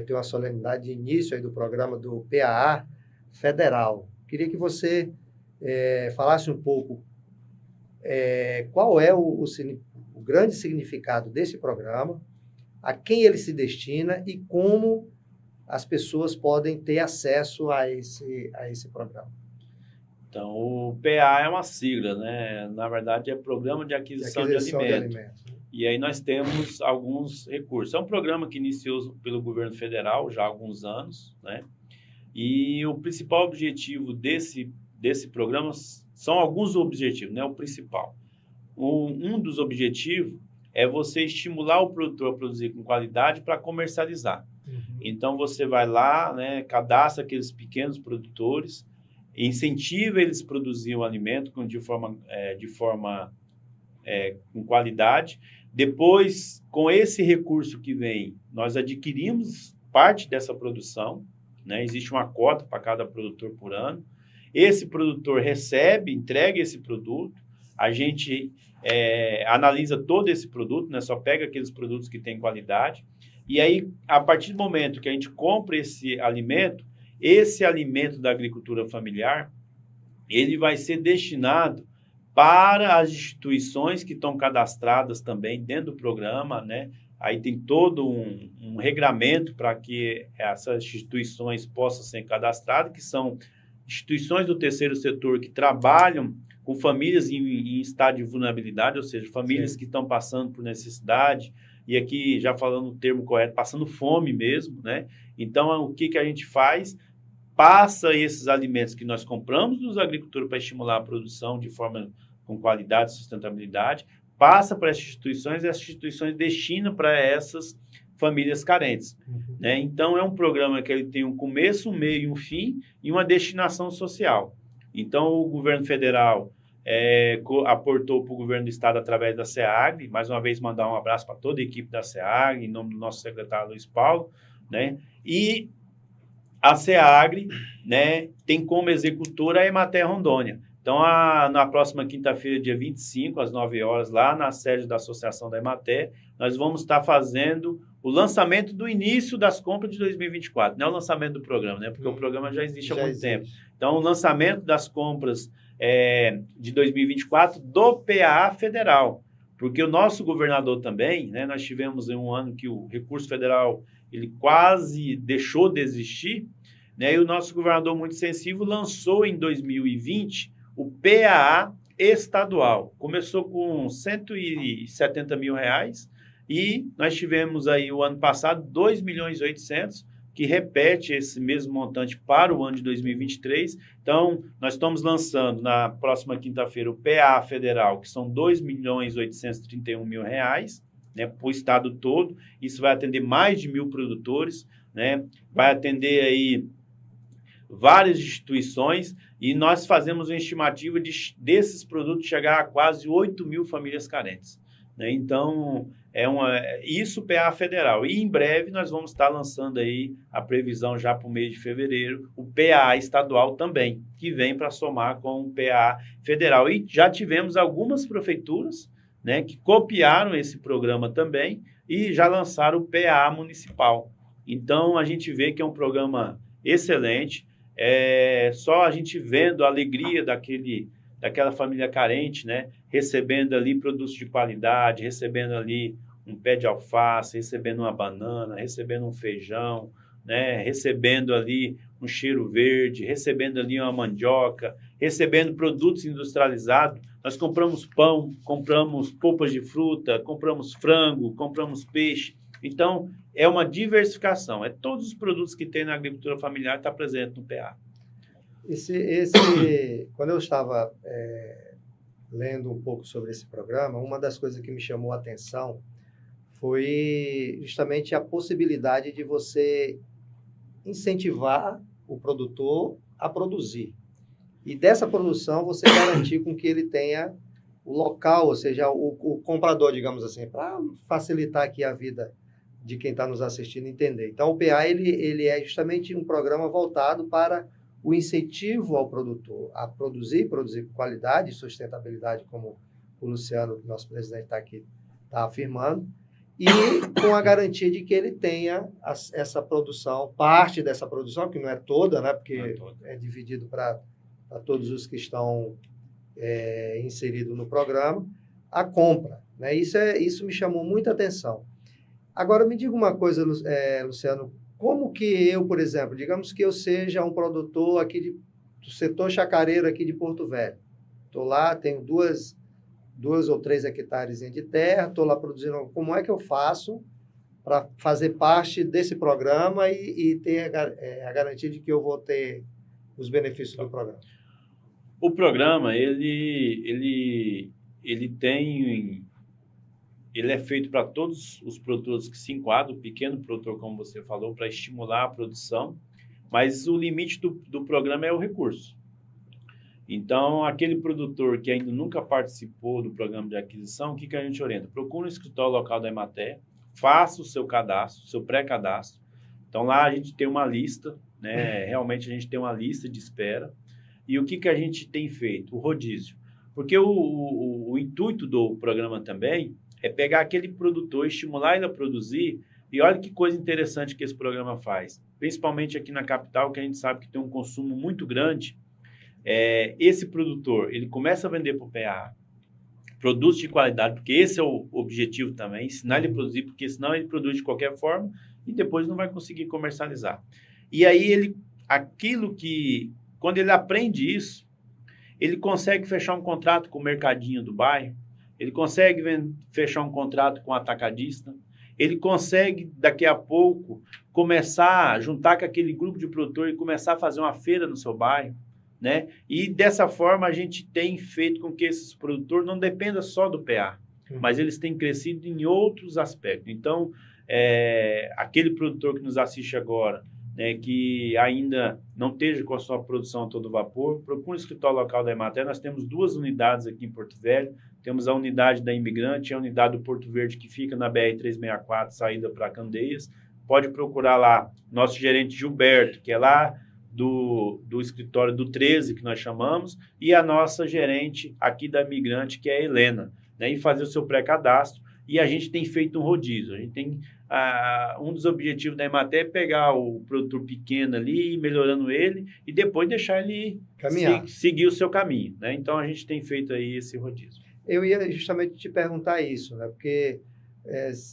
ter uma solenidade de início aí do programa do PAA Federal. Queria que você falasse um pouco qual é o grande significado desse programa, a quem ele se destina e como as pessoas podem ter acesso a esse programa. Então, o PA é uma sigla, né? Na verdade, é Programa de Aquisição de Alimentos. E aí nós temos alguns recursos. É um programa que iniciou pelo governo federal já há alguns anos, né? E o principal objetivo desse programa são alguns objetivos, né? O principal. Um dos objetivos é você estimular o produtor a produzir com qualidade para comercializar. Então, você vai lá, né, cadastra aqueles pequenos produtores, incentiva eles a produzir o alimento de forma com qualidade. Depois, com esse recurso que vem, nós adquirimos parte dessa produção, né? Existe uma cota para cada produtor por ano. Esse produtor entrega esse produto, a gente analisa todo esse produto, né? Só pega aqueles produtos que têm qualidade. E aí, a partir do momento que a gente compra esse alimento da agricultura familiar, ele vai ser destinado para as instituições que estão cadastradas também dentro do programa, né? Aí tem todo um regramento para que essas instituições possam ser cadastradas, que são instituições do terceiro setor que trabalham com famílias em estado de vulnerabilidade, ou seja, famílias que estão passando por necessidade, e aqui, já falando o termo correto, passando fome mesmo, né? Então, o que a gente faz? Passa esses alimentos que nós compramos dos agricultores para estimular a produção de forma com qualidade e sustentabilidade, passa para as instituições e as instituições destinam para essas famílias carentes, né? Então, é um programa que ele tem um começo, um meio e um fim e uma destinação social. Então, o governo federal aportou para o governo do estado através da SEAGRE, mais uma vez mandar um abraço para toda a equipe da SEAGRE, em nome do nosso secretário Luiz Paulo, né? E a SEAGRE, né, tem como executora a Emater Rondônia. Então, na próxima quinta-feira, dia 25, às 9 horas, lá na sede da Associação da Emater, nós vamos estar fazendo o lançamento do início das compras de 2024. Não é o lançamento do programa, né? Porque o programa já existe há muito tempo. Então, o lançamento das compras de 2024 do PAA Federal. Porque o nosso governador também, né? Nós tivemos em um ano que o recurso federal ele quase deixou de existir, né? E o nosso governador, muito sensível, lançou em 2020 o PAA estadual. Começou com R$170 mil e nós tivemos aí o ano passado 2.800.000, que repete esse mesmo montante para o ano de 2023. Então, nós estamos lançando na próxima quinta-feira o PAA Federal, que são R$2.831.000, né, para o estado todo. Isso vai atender mais de 1.000 produtores, né? Vai atender aí várias instituições e nós fazemos uma estimativa desses produtos chegar a quase 8.000 famílias carentes, né? Então, isso PA Federal. E em breve nós vamos estar lançando aí a previsão já para o mês de fevereiro, o PA estadual também, que vem para somar com o PA federal. E já tivemos algumas prefeituras, né, que copiaram esse programa também e já lançaram o PA municipal. Então, a gente vê que é um programa excelente. Só a gente vendo a alegria daquela família carente, né, recebendo ali produtos de qualidade, recebendo ali um pé de alface, recebendo uma banana, recebendo um feijão, né, recebendo ali um cheiro verde, recebendo ali uma mandioca, recebendo produtos industrializados. Nós compramos pão, compramos polpas de fruta, compramos frango, compramos peixe. Então, é uma diversificação. É todos os produtos que tem na agricultura familiar está presente no PA. Quando eu estava lendo um pouco sobre esse programa, uma das coisas que me chamou a atenção foi justamente a possibilidade de você incentivar o produtor a produzir. E dessa produção você garantir com que ele tenha o local, ou seja, o comprador, digamos assim, para facilitar aqui a vida de quem está nos assistindo entender. Então, o PA ele é justamente um programa voltado para o incentivo ao produtor a produzir com qualidade e sustentabilidade, como o Luciano, nosso presidente, está aqui, está afirmando, e com a garantia de que ele tenha essa produção, parte dessa produção, que não é toda, né, porque é dividido para todos os que estão inseridos no programa, a compra. Né? Isso me chamou muita atenção. Agora, me diga uma coisa, Luciano, como que eu, por exemplo, digamos que eu seja um produtor aqui do setor chacareiro aqui de Porto Velho. Estou lá, tenho 2 ou 3 hectares de terra, estou lá produzindo. Como é que eu faço para fazer parte desse programa e ter a garantia de que eu vou ter os benefícios do programa? O programa, ele é feito para todos os produtores que se enquadram, o pequeno produtor, como você falou, para estimular a produção, mas o limite do programa é o recurso. Então, aquele produtor que ainda nunca participou do programa de aquisição, o que a gente orienta? Procure um escritório local da Emater, faça o seu cadastro, seu pré-cadastro. Então, lá a gente tem uma lista, né? Realmente a gente tem uma lista de espera. E o que a gente tem feito? O rodízio. Porque o intuito do programa também é pegar aquele produtor, estimular ele a produzir. E olha que coisa interessante que esse programa faz. Principalmente aqui na capital, que a gente sabe que tem um consumo muito grande. Esse produtor, ele começa a vender para o PA produtos de qualidade, porque esse é o objetivo também, ensinar ele a produzir, porque senão ele produz de qualquer forma e depois não vai conseguir comercializar. E aí, quando ele aprende isso, ele consegue fechar um contrato com o mercadinho do bairro, ele consegue fechar um contrato com o atacadista, ele consegue, daqui a pouco, começar a juntar com aquele grupo de produtor e começar a fazer uma feira no seu bairro, né? E dessa forma a gente tem feito com que esses produtores não dependam só do PA, mas eles têm crescido em outros aspectos. Então, aquele produtor que nos assiste agora, né, que ainda não esteja com a sua produção a todo vapor, procure um escritório local da Emater. Nós temos 2 unidades aqui em Porto Velho. Temos a unidade da Imigrante e a unidade do Porto Verde, que fica na BR-364, saída para Candeias. Pode procurar lá nosso gerente Gilberto, que é lá do escritório do 13, que nós chamamos, e a nossa gerente aqui da Imigrante, que é a Helena, né, e fazer o seu pré-cadastro. E a gente tem feito um rodízio. A gente tem um dos objetivos da Emater é pegar o produtor pequeno ali, melhorando ele, e depois deixar ele seguir o seu caminho, né? Então, a gente tem feito aí esse rodízio. Eu ia justamente te perguntar isso, né? Porque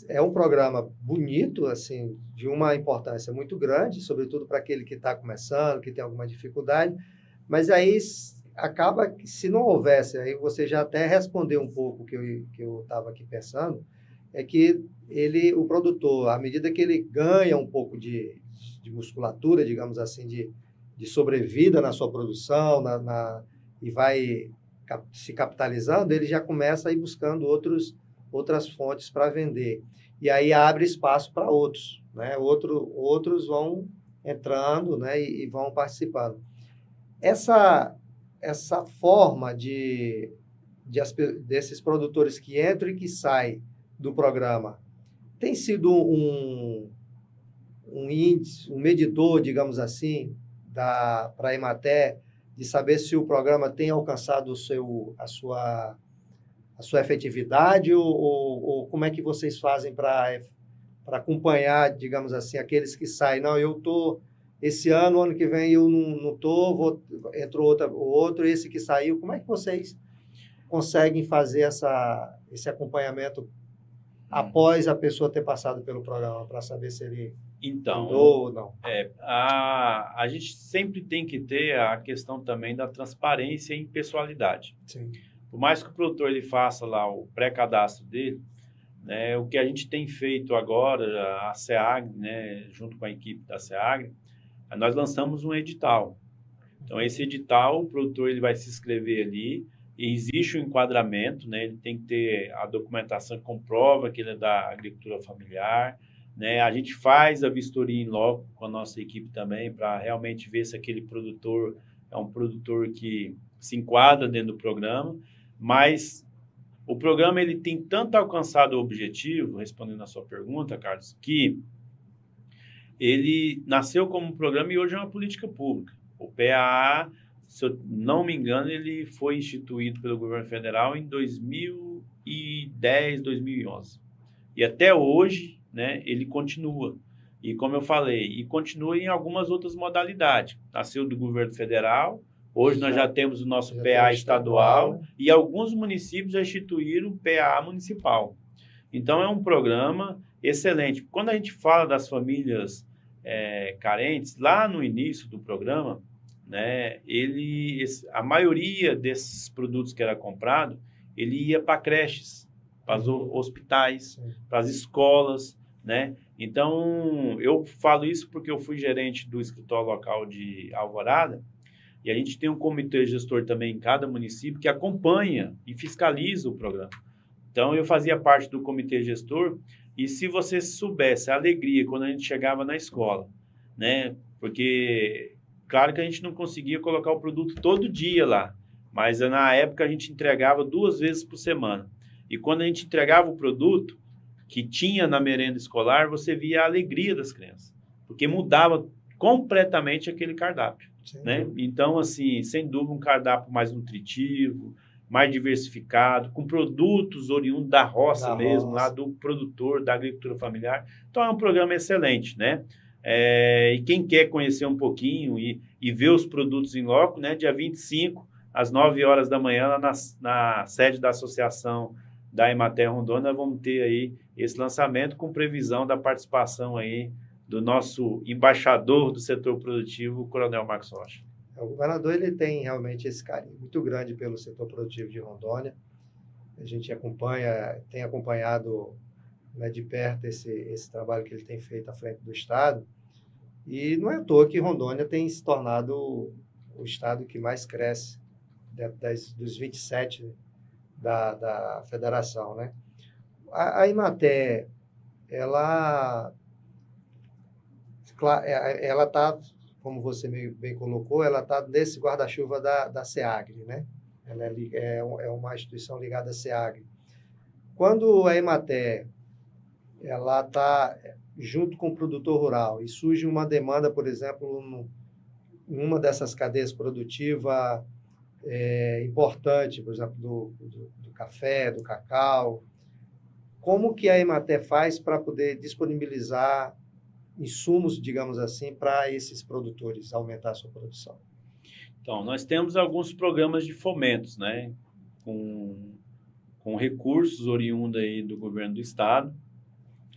é um programa bonito, assim, de uma importância muito grande, sobretudo para aquele que está começando, que tem alguma dificuldade, mas aí acaba que, se não houvesse, aí você já até respondeu um pouco o que eu estava aqui pensando, é que o produtor, à medida que ele ganha um pouco de musculatura, digamos assim, de sobrevida na sua produção, e vai se capitalizando, ele já começa a ir buscando outras fontes para vender. E aí abre espaço para outros, né? Outros vão entrando, né? E vão participando. Essa forma desses produtores que entram e que saem do programa tem sido um índice, um medidor, digamos assim, para a Emater, de saber se o programa tem alcançado a sua efetividade ou como é que vocês fazem para acompanhar, digamos assim, aqueles que saem? Não, eu estou... Esse ano que vem eu não estou, entrou outro, esse que saiu. Como é que vocês conseguem fazer esse acompanhamento após a pessoa ter passado pelo programa, para saber se ele Então, mudou ou não? a gente sempre tem que ter a questão também da transparência e impessoalidade. Sim. Por mais que o produtor ele faça lá o pré-cadastro dele, né, o que a gente tem feito agora, a SEAGRE, né, junto com a equipe da SEAGRE, nós lançamos um edital. Então, esse edital, o produtor ele vai se inscrever ali, e existe um enquadramento, né, ele tem que ter a documentação que comprova que ele é da agricultura familiar, né, a gente faz a vistoria em loco com a nossa equipe também, para realmente ver se aquele produtor é um produtor que se enquadra dentro do programa, mas o programa ele tem tanto alcançado o objetivo, respondendo a sua pergunta, Carlos, que ele nasceu como um programa e hoje é uma política pública. O PAA, se eu não me engano, ele foi instituído pelo governo federal em 2010, 2011. E até hoje, né, ele continua. E como eu falei, e continua em algumas outras modalidades. Nasceu do governo federal, hoje nós já temos o nosso PA estadual e alguns municípios já instituíram o PA municipal. Então, é um programa excelente. Quando a gente fala das famílias carentes, lá no início do programa, né, a maioria desses produtos que era comprado, ele ia para creches, para os hospitais, para as escolas, né? Então, eu falo isso porque eu fui gerente do escritório local de Alvorada, e a gente tem um comitê gestor também em cada município que acompanha e fiscaliza o programa. Então, eu fazia parte do comitê gestor, e se você soubesse a alegria quando a gente chegava na escola, né? Porque, claro que a gente não conseguia colocar o produto todo dia lá, mas na época a gente entregava 2 vezes por semana. E quando a gente entregava o produto que tinha na merenda escolar, você via a alegria das crianças, porque mudava completamente aquele cardápio, né? Então, assim, sem dúvida, um cardápio mais nutritivo, mais diversificado, com produtos oriundos da roça mesmo, lá do produtor, da agricultura familiar. Então, é um programa excelente, né? E quem quer conhecer um pouquinho e ver os produtos em loco, né? Dia 25, às 9 horas da manhã, lá na sede da Associação da Emater Rondônia, nós vamos ter aí esse lançamento com previsão da participação aí do nosso embaixador do setor produtivo, o Coronel Marcos Rocha. O governador ele tem realmente esse carinho muito grande pelo setor produtivo de Rondônia. A gente tem acompanhado, né, de perto esse trabalho que ele tem feito à frente do Estado. E não é à toa que Rondônia tem se tornado o estado que mais cresce dos 27 da federação, né? A Emater, ela está, como você bem colocou, ela está nesse guarda-chuva da SEAGRE, né? Ela é uma instituição ligada à SEAGRE. Quando a Emater ela está junto com o produtor rural e surge uma demanda, por exemplo, em uma dessas cadeias produtivas importante, por exemplo, do café, do cacau, como que a Emater faz para poder disponibilizar insumos, digamos assim, para esses produtores aumentar a sua produção? Então, nós temos alguns programas de fomentos, né, com recursos oriundos aí do governo do estado,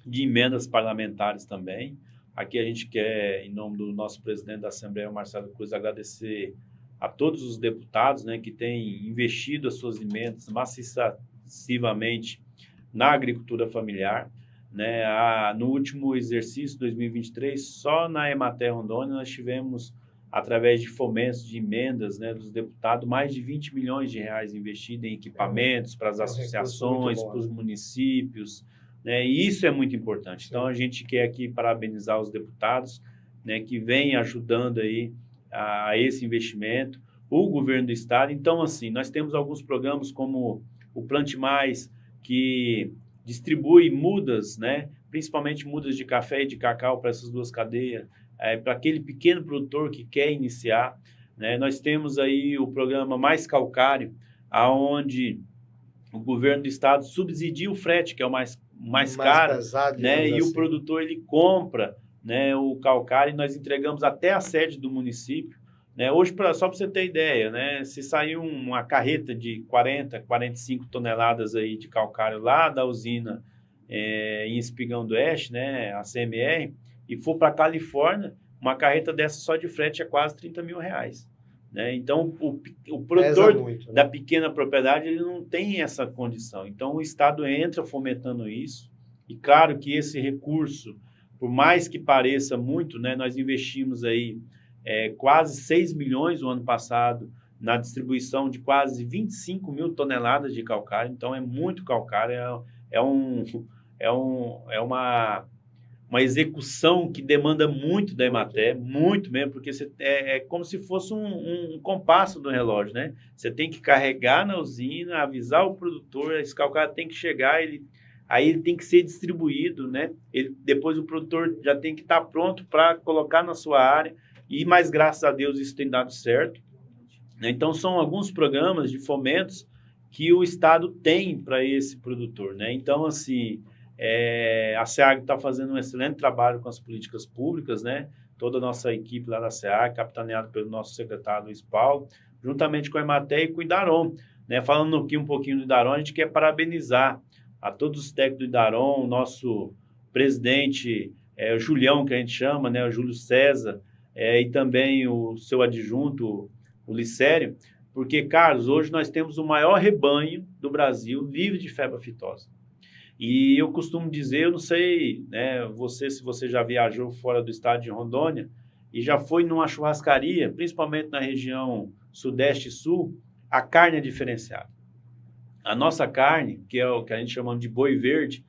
de emendas parlamentares também. Aqui a gente quer, em nome do nosso presidente da Assembleia, Marcelo Cruz, agradecer a todos os deputados, né, que têm investido as suas emendas maciçamente na agricultura familiar, né? No último exercício, 2023, só na Emater Rondônia, nós tivemos, através de fomentos de emendas, né, dos deputados, mais de 20 milhões de reais investidos em equipamentos para as associações, para os municípios, né? E isso é muito importante. Então, a gente quer aqui parabenizar os deputados, né, que vêm ajudando aí a esse investimento, o governo do estado. Então, assim, nós temos alguns programas como o Plante Mais, que distribui mudas, né, principalmente mudas de café e de cacau para essas duas cadeias, para aquele pequeno produtor que quer iniciar, né? Nós temos aí o programa Mais Calcário, aonde o governo do estado subsidia o frete, que é o mais caro, pesado, né? E assim, o produtor ele compra, né, o calcário, e nós entregamos até a sede do município, né? Hoje, só para você ter ideia, né, se sair uma carreta de 40, 45 toneladas aí de calcário lá da usina em Espigão do Oeste, né, a CMR, e for para a Califórnia, uma carreta dessa só de frete é quase R$30 mil. Né? Então, o produtor muito, né? da pequena propriedade, ele não tem essa condição. Então, o Estado entra fomentando isso. E claro que esse recurso, por mais que pareça muito, né, nós investimos aí quase 6 milhões no ano passado na distribuição de quase 25 mil toneladas de calcário. Então, é muito calcário. É uma execução que demanda muito da Emater, muito mesmo, porque é como se fosse um compasso do relógio, né? Você tem que carregar na usina, avisar o produtor, esse calcário tem que chegar, aí ele tem que ser distribuído, né? Depois o produtor já tem que estar pronto para colocar na sua área, mas graças a Deus isso tem dado certo. Então, são alguns programas de fomentos que o Estado tem para esse produtor, né? Então, assim, a SEAG está fazendo um excelente trabalho com as políticas públicas, né? Toda a nossa equipe lá da SEAG, capitaneada pelo nosso secretário Luiz Paulo, juntamente com a Emater e com o Idaron, né? Falando aqui um pouquinho do Idaron, a gente quer parabenizar a todos os técnicos do Idaron, o nosso presidente, o Julião, que a gente chama, né? O Júlio César, e também o seu adjunto, o Licério, porque, Carlos, hoje nós temos o maior rebanho do Brasil livre de febre aftosa. E eu costumo dizer, eu não sei, né, se você já viajou fora do estado de Rondônia e já foi numa churrascaria, principalmente na região sudeste e sul, a carne é diferenciada. A nossa carne, que é o que a gente chama de boi verde,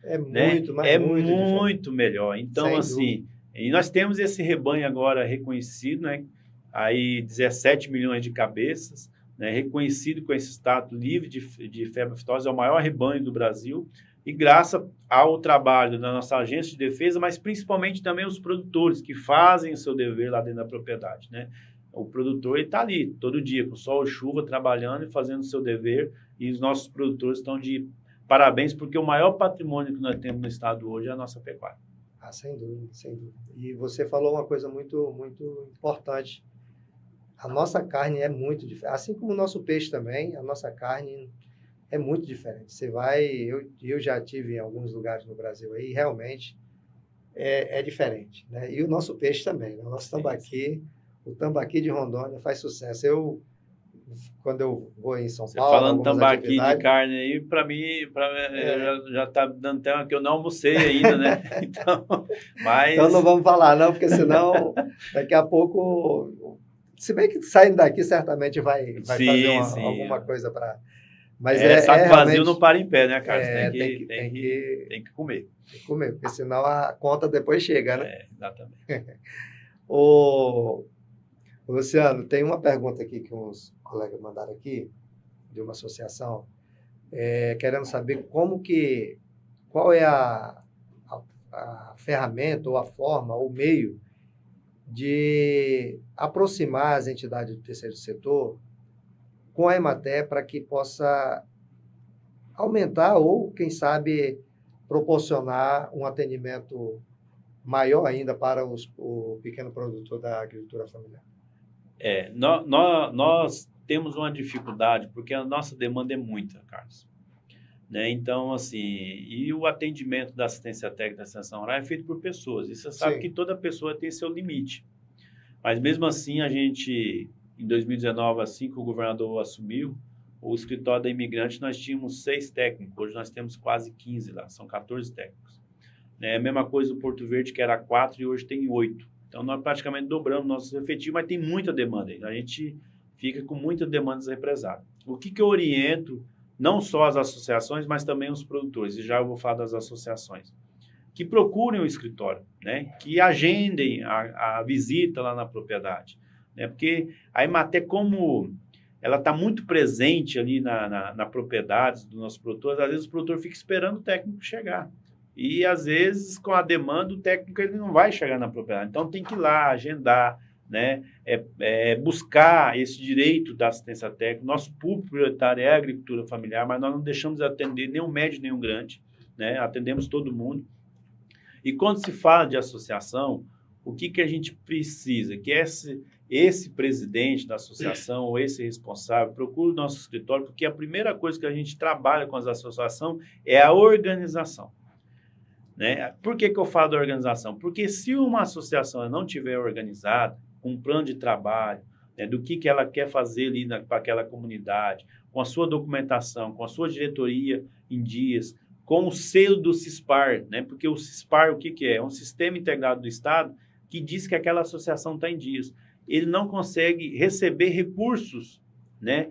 muito melhor. Então, assim, e nós temos esse rebanho agora reconhecido, né, aí 17 milhões de cabeças, né, reconhecido com esse status livre de febre aftosa, é o maior rebanho do Brasil. E graças ao trabalho da nossa agência de defesa, mas principalmente também os produtores que fazem o seu dever lá dentro da propriedade, né? O produtor está ali todo dia, com sol e chuva, trabalhando e fazendo o seu dever, e os nossos produtores estão de parabéns, porque o maior patrimônio que nós temos no estado hoje é a nossa pecuária. Sem dúvida, sem dúvida. E você falou uma coisa muito, muito importante. A nossa carne é muito diferente, assim como o nosso peixe também, a nossa carne é muito diferente. Você vai, eu já tive em alguns lugares no Brasil aí, realmente é diferente, né? E o nosso peixe também, né? O nosso tambaqui, o tambaqui de Rondônia faz sucesso. Quando eu vou em São Paulo, falando tambaqui de carne aí, para mim, já está dando tema que eu não almocei ainda, né? Então não vamos falar não, porque senão daqui a pouco, se bem que saindo daqui certamente vai fazer alguma coisa para... Mas saco vazio realmente, não para em pé, né, Carlos? Tem que comer. Tem que comer, porque senão a conta depois chega, né? Exatamente. Luciano, tem uma pergunta aqui que uns colegas mandaram aqui, de uma associação, querendo saber qual é a ferramenta, ou a forma, ou o meio de aproximar as entidades do terceiro setor com a Emater para que possa aumentar ou, quem sabe, proporcionar um atendimento maior ainda para o pequeno produtor da agricultura familiar. Nós temos uma dificuldade, porque a nossa demanda é muita, Carlos. Né? Então, assim, e o atendimento da assistência técnica da extensão rural é feito por pessoas. E você sabe que toda pessoa tem seu limite. Mas, mesmo assim, a gente... Em 2019, assim que o governador assumiu, o escritório da imigrante, nós tínhamos 6 técnicos. Hoje nós temos quase 15 lá, são 14 técnicos. A mesma coisa o Porto Verde, que era 4 e hoje tem 8. Então, nós praticamente dobramos nossos efetivos, mas tem muita demanda. A gente fica com muitas demandas represadas. O que eu oriento, não só as associações, mas também os produtores, e já eu vou falar das associações, que procurem o escritório, né? Que agendem a visita lá na propriedade. Porque a Emater, como ela está muito presente ali na propriedade dos nossos produtores, às vezes o produtor fica esperando o técnico chegar. E, às vezes, com a demanda, o técnico ele não vai chegar na propriedade. Então, tem que ir lá, agendar, né? Buscar esse direito da assistência técnica. Nosso público prioritário é a agricultura familiar, mas nós não deixamos de atender nem um médio, nem um grande, né? Atendemos todo mundo. E, quando se fala de associação, o que a gente precisa? Que esse presidente da associação ou esse responsável procure o nosso escritório, porque a primeira coisa que a gente trabalha com as associações é a organização. né? Por que eu falo da organização? Porque se uma associação não tiver organizada, com um plano de trabalho, né, do que ela quer fazer ali para aquela comunidade, com a sua documentação, com a sua diretoria em dias, com o selo do CISPAR, né? Porque o CISPAR, o que é? É um sistema integrado do Estado que diz que aquela associação está em dias. Ele não consegue receber recursos, né,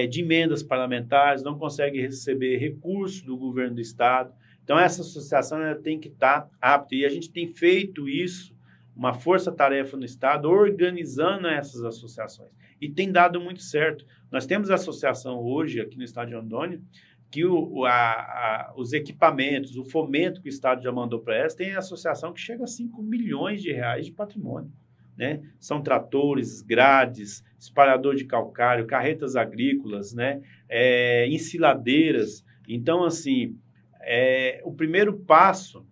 de emendas parlamentares, não consegue receber recursos do governo do Estado. Então, essa associação ela tem que estar apta. E a gente tem feito isso, uma força-tarefa no Estado, organizando essas associações. E tem dado muito certo. Nós temos associação hoje, aqui no Estado de Rondônia, que os equipamentos, o fomento que o Estado já mandou para essa, tem associação que chega a 5 milhões de reais de patrimônio, né? São tratores, grades, espalhador de calcário, carretas agrícolas, né? Ensiladeiras. Então, assim, o primeiro passo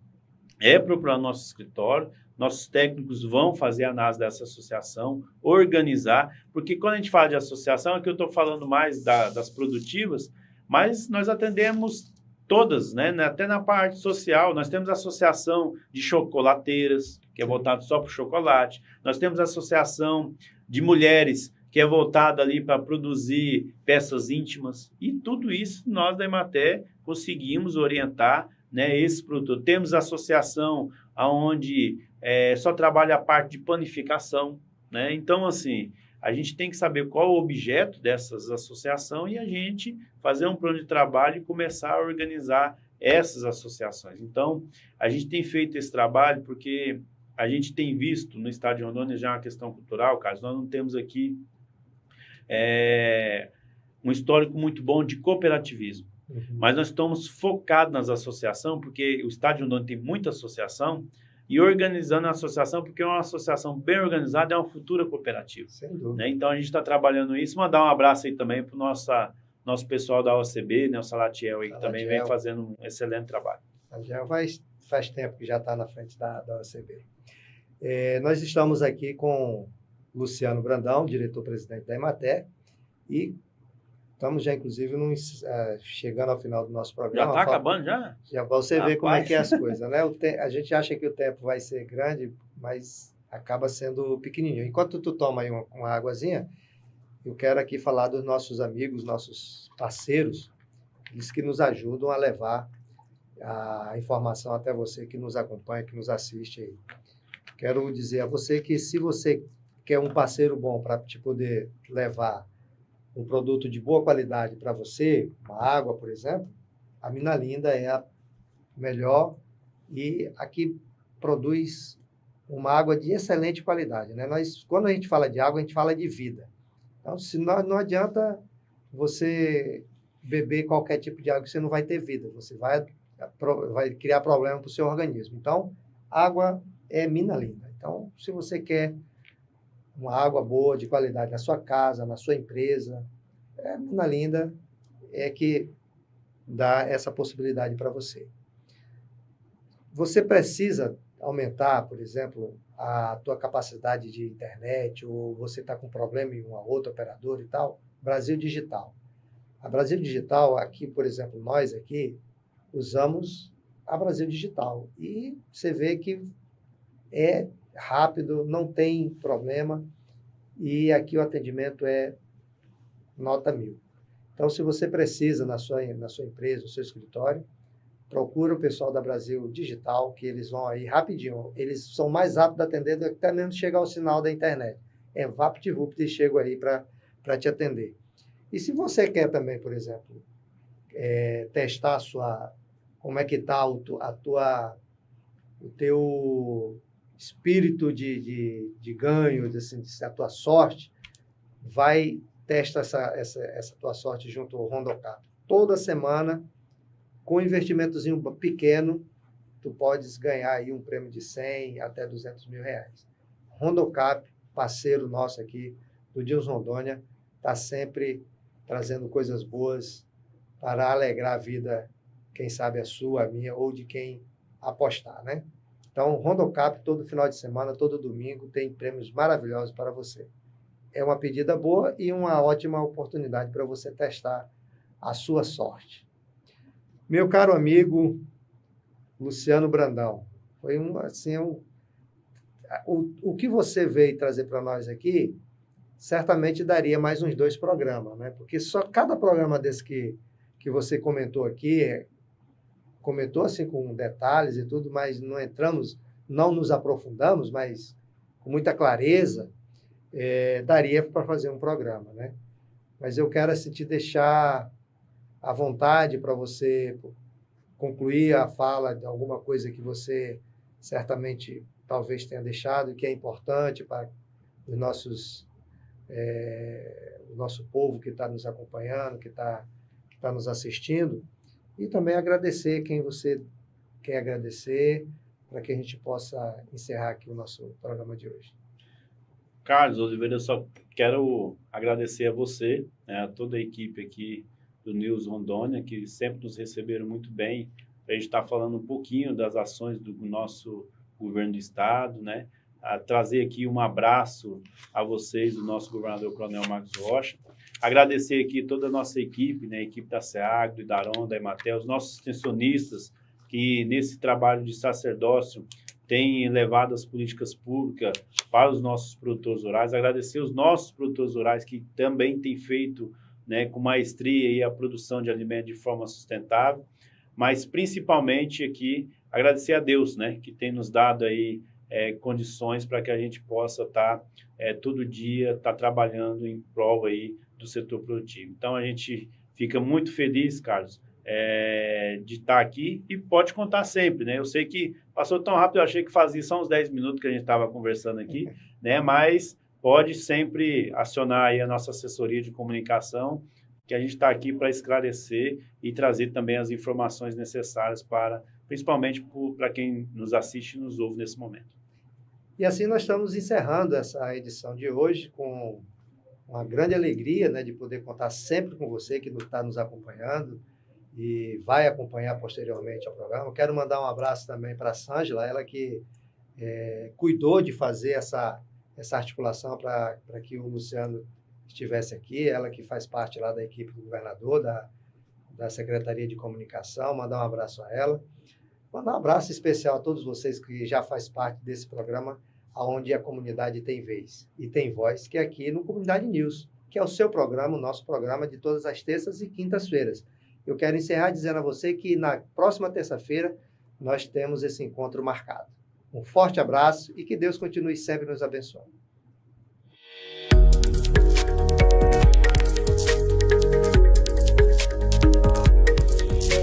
é procurar nosso escritório, nossos técnicos vão fazer a análise dessa associação, organizar, porque quando a gente fala de associação, aqui eu estou falando mais das produtivas, mas nós atendemos todas, né? Até na parte social. Nós temos a associação de chocolateiras, que é voltado só para o chocolate. Nós temos a associação de mulheres, que é voltada ali para produzir peças íntimas. E tudo isso nós da Emater conseguimos orientar, né, esse produtor. Temos a associação onde só trabalha a parte de panificação, né? Então, assim, a gente tem que saber qual o objeto dessas associações e a gente fazer um plano de trabalho e começar a organizar essas associações. Então, a gente tem feito esse trabalho porque a gente tem visto no Estado de Rondônia já uma questão cultural, Carlos. Nós não temos aqui um histórico muito bom de cooperativismo. Uhum. Mas nós estamos focados nas associações, porque o Estado de Rondônia tem muita associação, e organizando a associação, porque uma associação bem organizada é uma futura cooperativa. Sem dúvida. Né? Então, a gente está trabalhando isso. Mandar um abraço aí também para o nosso pessoal da OCB, né? O Salatiel, aí, que também vem fazendo um excelente trabalho. Salatiel faz tempo que já está na frente da OCB. Nós estamos aqui com Luciano Brandão, diretor-presidente da Emater, e estamos já, inclusive, chegando ao final do nosso programa. Já está acabando, já? Já você vê como é que é as coisas, né? A gente acha que o tempo vai ser grande, mas acaba sendo pequenininho. Enquanto tu toma aí uma águazinha, eu quero aqui falar dos nossos amigos, nossos parceiros, eles que nos ajudam a levar a informação até você que nos acompanha, que nos assiste aí. Quero dizer a você que se você quer um parceiro bom para te poder levar um produto de boa qualidade para você, uma água, por exemplo, a Mina Linda é a melhor e aqui produz uma água de excelente qualidade, né? Quando a gente fala de água, a gente fala de vida. Então, não adianta você beber qualquer tipo de água que você não vai ter vida, você vai criar problema para o seu organismo. Então, água é Mina Linda. Então, se você quer uma água boa, de qualidade, na sua casa, na sua empresa, Mina Linda é que dá essa possibilidade para você. Você precisa aumentar, por exemplo, a tua capacidade de internet, ou você está com problema em uma outra operadora e tal, Brasil Digital. A Brasil Digital, aqui, por exemplo, nós aqui, usamos a Brasil Digital. E você vê que é rápido, não tem problema, e aqui o atendimento é nota 1000. Então, se você precisa na sua empresa, no seu escritório, procura o pessoal da Brasil Digital, que eles vão aí rapidinho. Eles são mais rápidos de atender do que até mesmo chegar ao sinal da internet. É VaptVupt e chego aí para te atender. E se você quer também, por exemplo, testar como é que está o teu espírito de ganho, assim, a tua sorte, testa essa tua sorte junto ao Rondocap. Toda semana, com um investimentozinho pequeno, tu podes ganhar aí um prêmio de 100 até 200 mil reais. Rondocap, parceiro nosso aqui do Dias Rondônia, está sempre trazendo coisas boas para alegrar a vida, quem sabe a sua, a minha, ou de quem apostar, né? Então, Rondocap, todo final de semana, todo domingo, tem prêmios maravilhosos para você. É uma pedida boa e uma ótima oportunidade para você testar a sua sorte. Meu caro amigo Luciano Brandão. Foi o que você veio trazer para nós aqui, certamente daria mais uns 2 programas, né? Porque só cada programa desse que você comentou aqui, comentou assim com detalhes e tudo, mas não nos aprofundamos, mas com muita clareza, daria para fazer um programa, né? Mas eu quero assim, te deixar à vontade para você concluir a fala de alguma coisa que você certamente talvez tenha deixado e que é importante para os o nosso povo que está nos acompanhando, que está nos assistindo, e também agradecer quem você quer agradecer, para que a gente possa encerrar aqui o nosso programa de hoje. Carlos Oliveira, eu só quero agradecer a você, né, a toda a equipe aqui do News Rondônia, que sempre nos receberam muito bem. A gente está falando um pouquinho das ações do nosso governo do estado, né? A trazer aqui um abraço a vocês, o nosso governador Coronel Marcos Rocha. Agradecer aqui toda a nossa equipe, né? A equipe da SEAG, do Idaron, da Ematel, os nossos extensionistas que nesse trabalho de sacerdócio têm levado as políticas públicas para os nossos produtores rurais. Agradecer os nossos produtores rurais que também têm feito, né, com maestria aí a produção de alimentos de forma sustentável, mas principalmente aqui agradecer a Deus, né, que tem nos dado aí condições para que a gente possa estar todo dia trabalhando em prol aí do setor produtivo. Então a gente fica muito feliz, Carlos, de estar aqui e pode contar sempre, né? Eu sei que passou tão rápido, eu achei que fazia só uns 10 minutos que a gente estava conversando aqui, né? Mas pode sempre acionar aí a nossa assessoria de comunicação, que a gente está aqui para esclarecer e trazer também as informações necessárias para, principalmente para quem nos assiste e nos ouve nesse momento. E assim nós estamos encerrando essa edição de hoje com uma grande alegria, né, de poder contar sempre com você que está nos acompanhando e vai acompanhar posteriormente ao programa. Quero mandar um abraço também para a Sângela, ela que cuidou de fazer essa articulação para que o Luciano estivesse aqui, ela que faz parte lá da equipe do governador, da Secretaria de Comunicação, mandar um abraço a ela. Mandar um abraço especial a todos vocês que já fazem parte desse programa, onde a comunidade tem vez e tem voz, que é aqui no Comunidade News, que é o seu programa, o nosso programa de todas as terças e quintas-feiras. Eu quero encerrar dizendo a você que na próxima terça-feira nós temos esse encontro marcado. Um forte abraço e que Deus continue sempre nos abençoando.